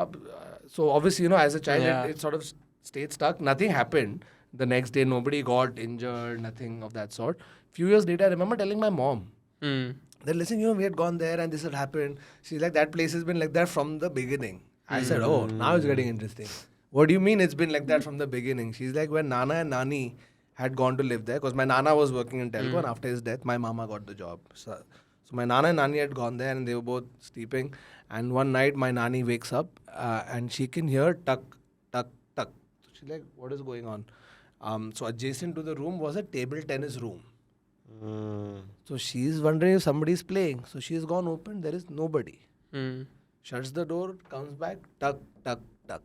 so obviously you know as a child Yeah. it sort of stayed stuck. Nothing happened the next day. Nobody got injured, nothing of that sort. Few years later I remember telling my mom that listen, you know, we had gone there and this had happened. She's like, that place has been like that from the beginning. I said, oh, now it's getting interesting. What do you mean it's been like that from the beginning? She's like, when Nana and Nani had gone to live there, because my Nana was working in Telco and after his death, my mama got the job. So my Nana and Nani had gone there and they were both sleeping. And one night my Nani wakes up and she can hear tuck, tuck, tuck. So she's like, what is going on? So adjacent to the room was a table tennis room. So she's wondering if somebody's playing. So she's gone open. There is nobody. Shuts the door, comes back, tuck, tuck, tuck.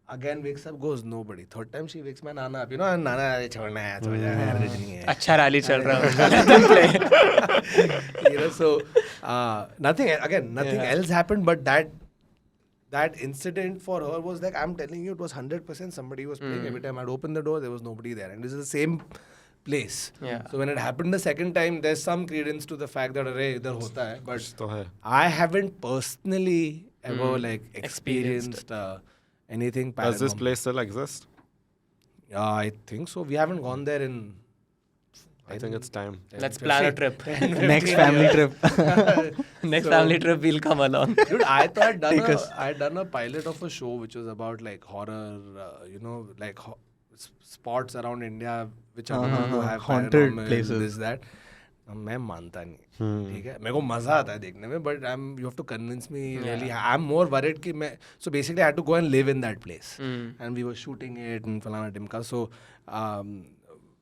Again wakes up, goes nobody. Third time she wakes my Nana up. You know, and Nana, "Arey, छोड़ना है, सो जा, urgent नहीं है." अच्छा rally चल रहा है. Let them play. You know, so nothing else happened, but that incident for her was like, I'm telling you, it was 100% somebody was playing. Every time I'd open the door, there was nobody there. And this is the same place. Yeah. So when it happened the second time, there's some credence to the fact that arey idhar hota hai, but तो है. I haven't personally ever like experienced anything paranormal. Does this place still exist? I think so. We haven't gone there in. I think it's time. Let's plan a trip. Next family trip. Next family trip, we'll come along. Dude, I thought Take us. I'd done a pilot of a show which was about like horror, you know, like spots around India which are known to have Haunted paranormal, places. this that. मैं मानता नहीं, ठीक है, मेरे को मजा आता है देखने में, but you have to convince me really. I'm more worried कि मैं, so basically I had to go and live in that place, and we were shooting it and falana dimka. So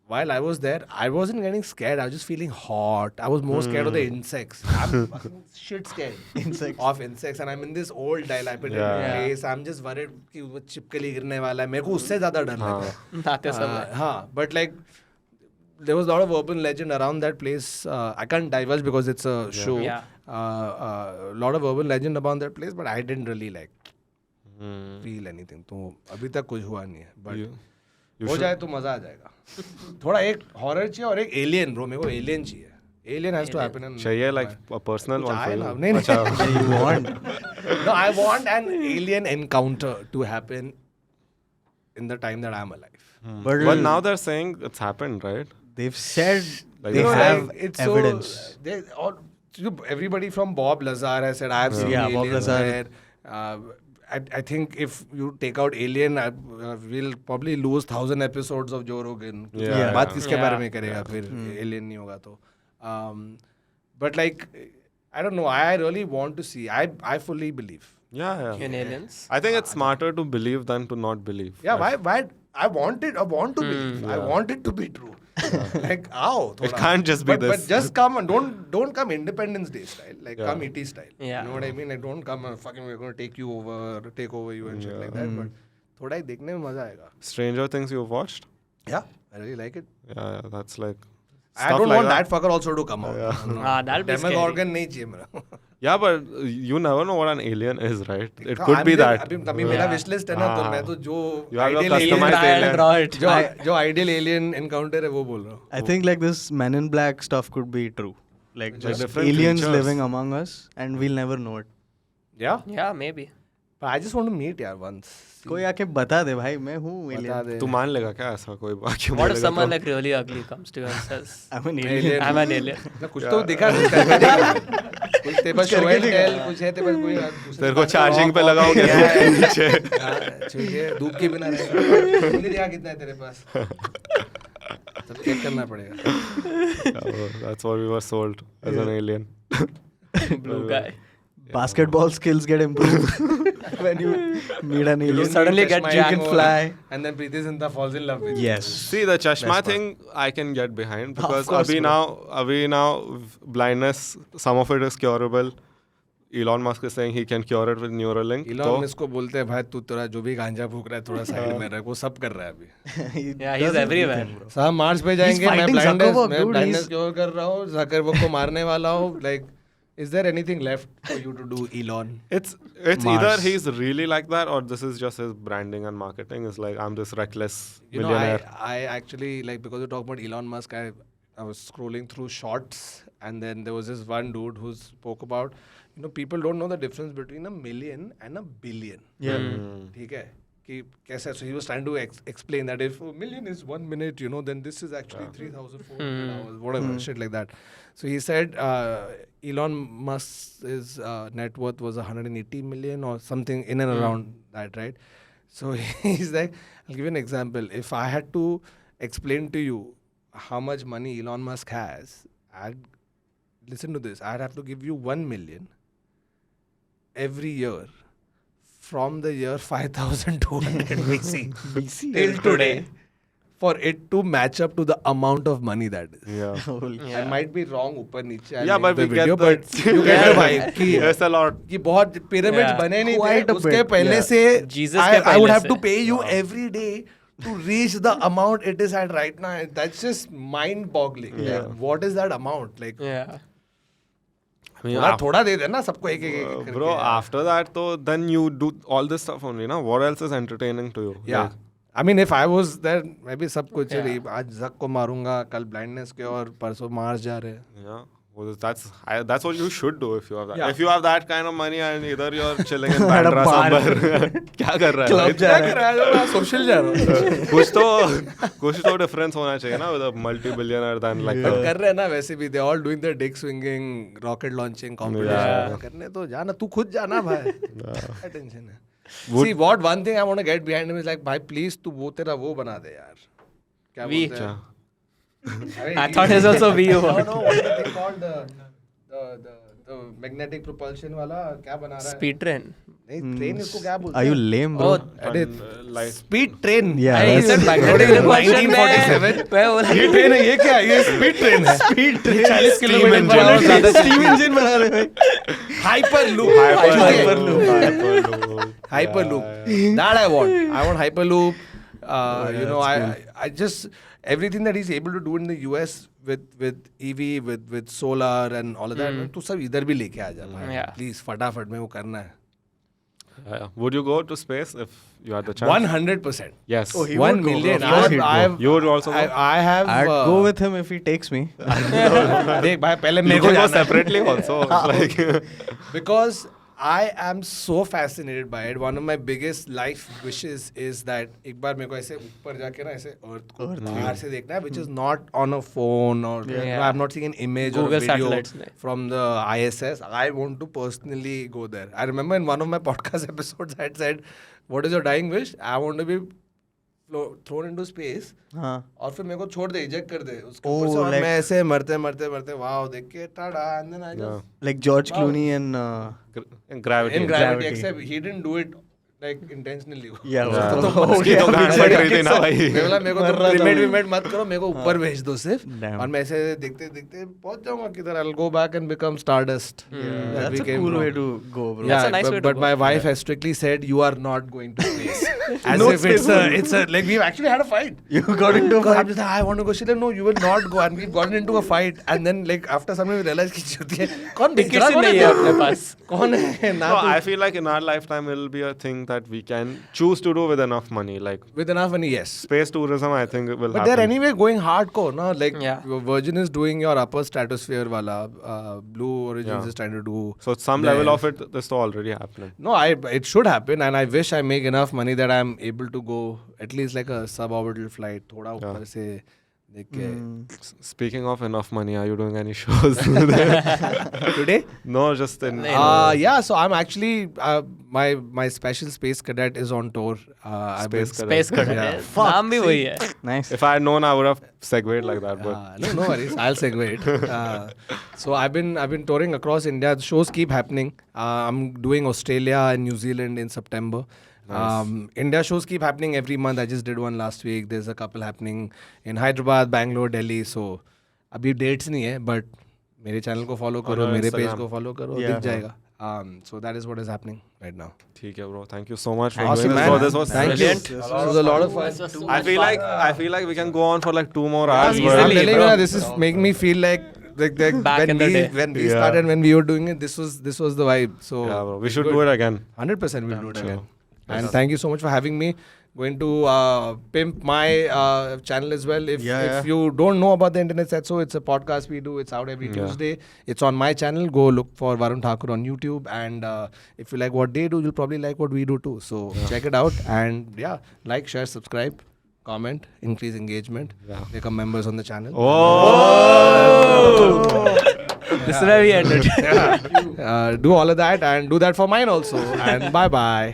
while I was there, I wasn't getting scared. I was just feeling hot. I was more scared of the insects. I'm fucking shit scared of insects, and I'm in this old dilapidated place. I'm just worried कि वो चिपकली गिरने वाला है. मेरे को उससे ज़्यादा डर लगा. आते समय. हाँ, but like there was a lot of urban legend around that place. I can't divulge because it's a show. Yeah. A lot of urban legend about that place, but I didn't really like feel anything. तो अभी तक कुछ हुआ नहीं है. But हो जाए तो मजा आ जाएगा. थोड़ा एक हॉरर चाहिए और एक एलियन ब्रो. मेरे को एलियन चाहिए. Alien has to happen in. चाहिए like a personal one for you. नहीं नहीं. You want? No, I want an alien encounter to happen in the time that I'm alive. But now they're saying it's happened, right? They've said Like they you know, have it's evidence. So, they all, everybody from Bob Lazar has said, I've seen Yeah, Bob aliens Lazar. there. I think if you take out Alien, we'll probably lose 1,000 episodes of Joe Rogan. Yeah. बात किसके Yeah. बारे में करेगा फिर Alien नहीं होगा तो. But like, I don't know. I really want to see. I fully believe. Yeah. In aliens. I think it's smarter to believe than to not believe. Yeah, why? I want to believe. I want it to be true. Like, It can't just be but, this. But just come and don't come Independence Day style. Like, come ET style. Yeah. You know what I mean? Like, don't come and fucking we're going to take over you and shit like that. But थोड़ा ही देखने में मजा आएगा. Stranger Things you've watched? Yeah, I really like it. Yeah, that's like. I stuff don't like want that fucker also to come out. That'll be scary. Demogorgon नहीं चाहिए मेरा. Yeah, but you never know what an alien is, right? It हाँ, could be that. अभी मेरा wish list है ना, तो मैं तो जो You have your ideal alien customized Try and alien. draw it. जो ideal alien encounter है वो बोल रहा हूँ. I think like this Men in Black stuff could be true. Like just different aliens creatures. living among us and we'll never know it. Yeah? Yeah, maybe. But I just want to meet यार once. कोई आके बता दे भाई मैं हूँ बता alien. दे. तू मान लेगा क्या ऐसा कोई बाकी What if someone like really ugly comes to you and says, I'm an alien. I'm an alien? ना कुछ तो दिखा कुछ करके दिखा. कुछ तेरे पास show and tell, कुछ है तेरे पास कोई. तेरे को चार्जिंग पे लगाओगे नीचे. ठीक है, धूप के बिना रहेगा. मुझे दिखा कितना है तेरे पास. सब चेक करना पड़ेगा. That's what we were sold as an alien. Blue guy. Basketball skills get improved when you meet an alien. suddenly get Chashma you hang can over, fly. and then Preeti Zinta falls in love with you. Yes. See, the chashma thing I can get behind because course, abhi now blindness, some of it is curable. Elon Musk is saying he can cure it with Neuralink. Elon इसको बोलते हैं भाई तू तेरा जो भी गांजा फूक रहा है थोड़ा साइड में रख, वो सब कर रहा है अभी. Yeah, he's everywhere. साहब मार्स पे जाएंगे, मैं fighting blindness Zuckerberg, dude. Cure कर रहा हूँ, जकरबर्ग को मारने वाला हूँ. Like Is there anything left for you to do, Elon? It's Mars. either he's really like that or this is just his branding and marketing. It's like I'm this reckless You know, millionaire. I actually, like, because we talk about Elon Musk, I was scrolling through shorts, and then there was this one dude who spoke about, you know, people don't know the difference between a million and a billion. Yeah. ठीक है कि कैसे, so he was trying to explain that if a million is 1 minute, you know, then this is actually 3,400 hours, whatever, shit like that. So he said Elon Musk's net worth was 180 million or something in and around that, right? So he's like, I'll give you an example. If I had to explain to you how much money Elon Musk has, listen to this, I'd have to give you 1 million every year from the year 5200 BC till today for it to match up to the amount of money that is. Yeah. I might be wrong, ऊपर नीचे I'll Yeah, link but the we video, get but you get the vibe कि There's a lot. कि बहुत pyramids Yeah. बने नहीं थे, Quite a उसके bit, पहले yeah. से Jesus I के would पहले have से. to pay you every day to reach the amount it is at right now. That's just mind-boggling. Yeah. Like, what is that amount? Like, Yeah. I mean, थोड़ा दे देना सबको एक एक करके. bro, after that, though, then you do all this stuff only, na? What else is entertaining to you? Yeah. Like, I mean, if I was there, maybe सब कुछ चली. आज जक को मारूंगा, कल blindness के और परसों मार्स जा रहे हैं. yeah. Well, that's what you should do if you have that. Yeah. If you have that kind of money and either you're chilling in At a Bandra bar. somewhere, क्या कर रहा है? Club जा रहा है. मैं social जा रहा हूँ. कुछ तो difference होना चाहिए ना with a multi-billionaire than like But a- कर रहे हैं ना वैसे भी. They all doing the dick swinging, rocket launching competition. Yeah. करने तो जाना, तू खुद जाना भाई. क्या टेंशन है? See, what one thing I want to get behind him is like, भाई please तू वो तेरा वो बना दे यार. क्या We. बोलते हैं? I thought it's also we. No, what is the thing called? The magnetic propulsion वाला क्या बना रहा है? Speed train. नहीं, train इसको क्या बोलते Are you lame, bro? Oh, अरे like speed train. Yeah, I that's- said magnetic propulsion. 1947. मैं बोला ये ट्रेन है, ये क्या है? ये स्पीड ट्रेन है. Speed train. 40 kilometre per hour ज्यादा Steam engine बना रहे भाई. Hyperloop. Hyperloop. Hyperloop. Yeah. That I want. I want Hyperloop. You know, I just everything that he's able to do in the US with EV, with solar and all of that. तू सब इधर भी लेके आ जा भाई. Yeah. Please फटाफट में वो करना है. Yeah. Would you go to space if you had the chance? 100%. Yes. Oh, he 1 would go, million. bro. Of course he'd go. I've- You would also go? I have. I'd go with him if he takes me. देख भाई पहले You मेरे को can go जाना है. separately also. Like, Because I am so fascinated by it. One of my biggest life wishes is that एक बार मेरे को ऐसे ऊपर जाके ना ऐसे अर्थ को बाहर से देखना है, which is not on a phone or Yeah. I'm not seeing an image or Google a video satellites नहीं. from the ISS. I want to personally go there. I remember in one of my podcast episodes I had said, "What is your dying wish? I want to be thrown into space." हाँ. और फिर मेरे को छोड़ दे, eject कर दे उसके Oh, ऊपर से, और like- मैं ऐसे मरते वाव देख के Tada, and then I just Like George Clooney and gravity. in gravity, Gravity. except he didn't do it like intentionally. yeah. Yeah. वो तो उसकी तो गाड़ी लग रही थी ना भाई. मैं बोला मेरे को मर रहा था प्रीमेड मत करो, मेरे को ऊपर भेज दो सिर्फ. Damn. और मैं ऐसे देखते देखते पहुंच जाऊंगा किधर. I'll go back and become Stardust. That That's we a came cool from. way to go, bro. Yeah, That's a nice way to but go. my wife has strictly said you are not going to space. As No if it's space. a like we've actually had a fight. You got into a Because I'm fight. just like, I want to go. She said, no, you will not go. And we've gotten into a fight. And then like after some time we realized कि चुती है. कौन Tickets बेचरा ही कौन नहीं है अपने पास. कौन है ना No, तो- I feel like in our lifetime it'll be a thing that we can choose to do with enough money. Like with enough money, yes. space tourism, I think it will But happen. they're anyway going hardcore, no? Like Yeah. Virgin is doing your upper stratosphere wala. Blue Origins Yeah. is trying to do. So some there. level of it is already happening. No, it should happen, and I wish I make enough money that I'm able to go at least like a suborbital flight. थोड़ा ऊपर से देख के. Speaking of enough money, are you doing any shows Today? No, just in. Yeah. So I'm actually my special space cadet is on tour. I've been- Space Space cadet. Yeah. नाम भी वही है. Nice. If I had known, I would have segued like that. But no worries. I'll segue it. So I've been touring across India. The shows keep happening. I'm doing Australia and New Zealand in September. India shows keep happening every month. I just did one last week. There's a couple happening in Hyderabad, Bangalore, Delhi. So अभी dates नहीं है, but मेरे channel को follow करो, your मेरे page Instagram. को follow करो, Yeah. दिख जाएगा. So that is what is happening right now. ठीक है, bro. Thank you so much for Awesome, doing man. this. Bro, this was Thank brilliant. you. This was a lot of fun. I feel like we can go on for like 2 more hours. Easily, I'm telling you, bro. this is making me feel like Back when in the day. when we Yeah. started, when we were doing it, this was the vibe. So Yeah, bro. We should do it again. 100% we'll do it Sure. again. And thank you so much for having me. Going to pimp my channel as well. If you don't know about the Internet Said So, it's a podcast we do. It's out every Tuesday. It's on my channel. Go look for Varun Thakur on YouTube. And if you like what they do, you'll probably like what we do too. So check it out. And yeah, like, share, subscribe, comment, increase engagement. Become members on the channel. This is where we ended. Do all of that and do that for mine also. And bye bye.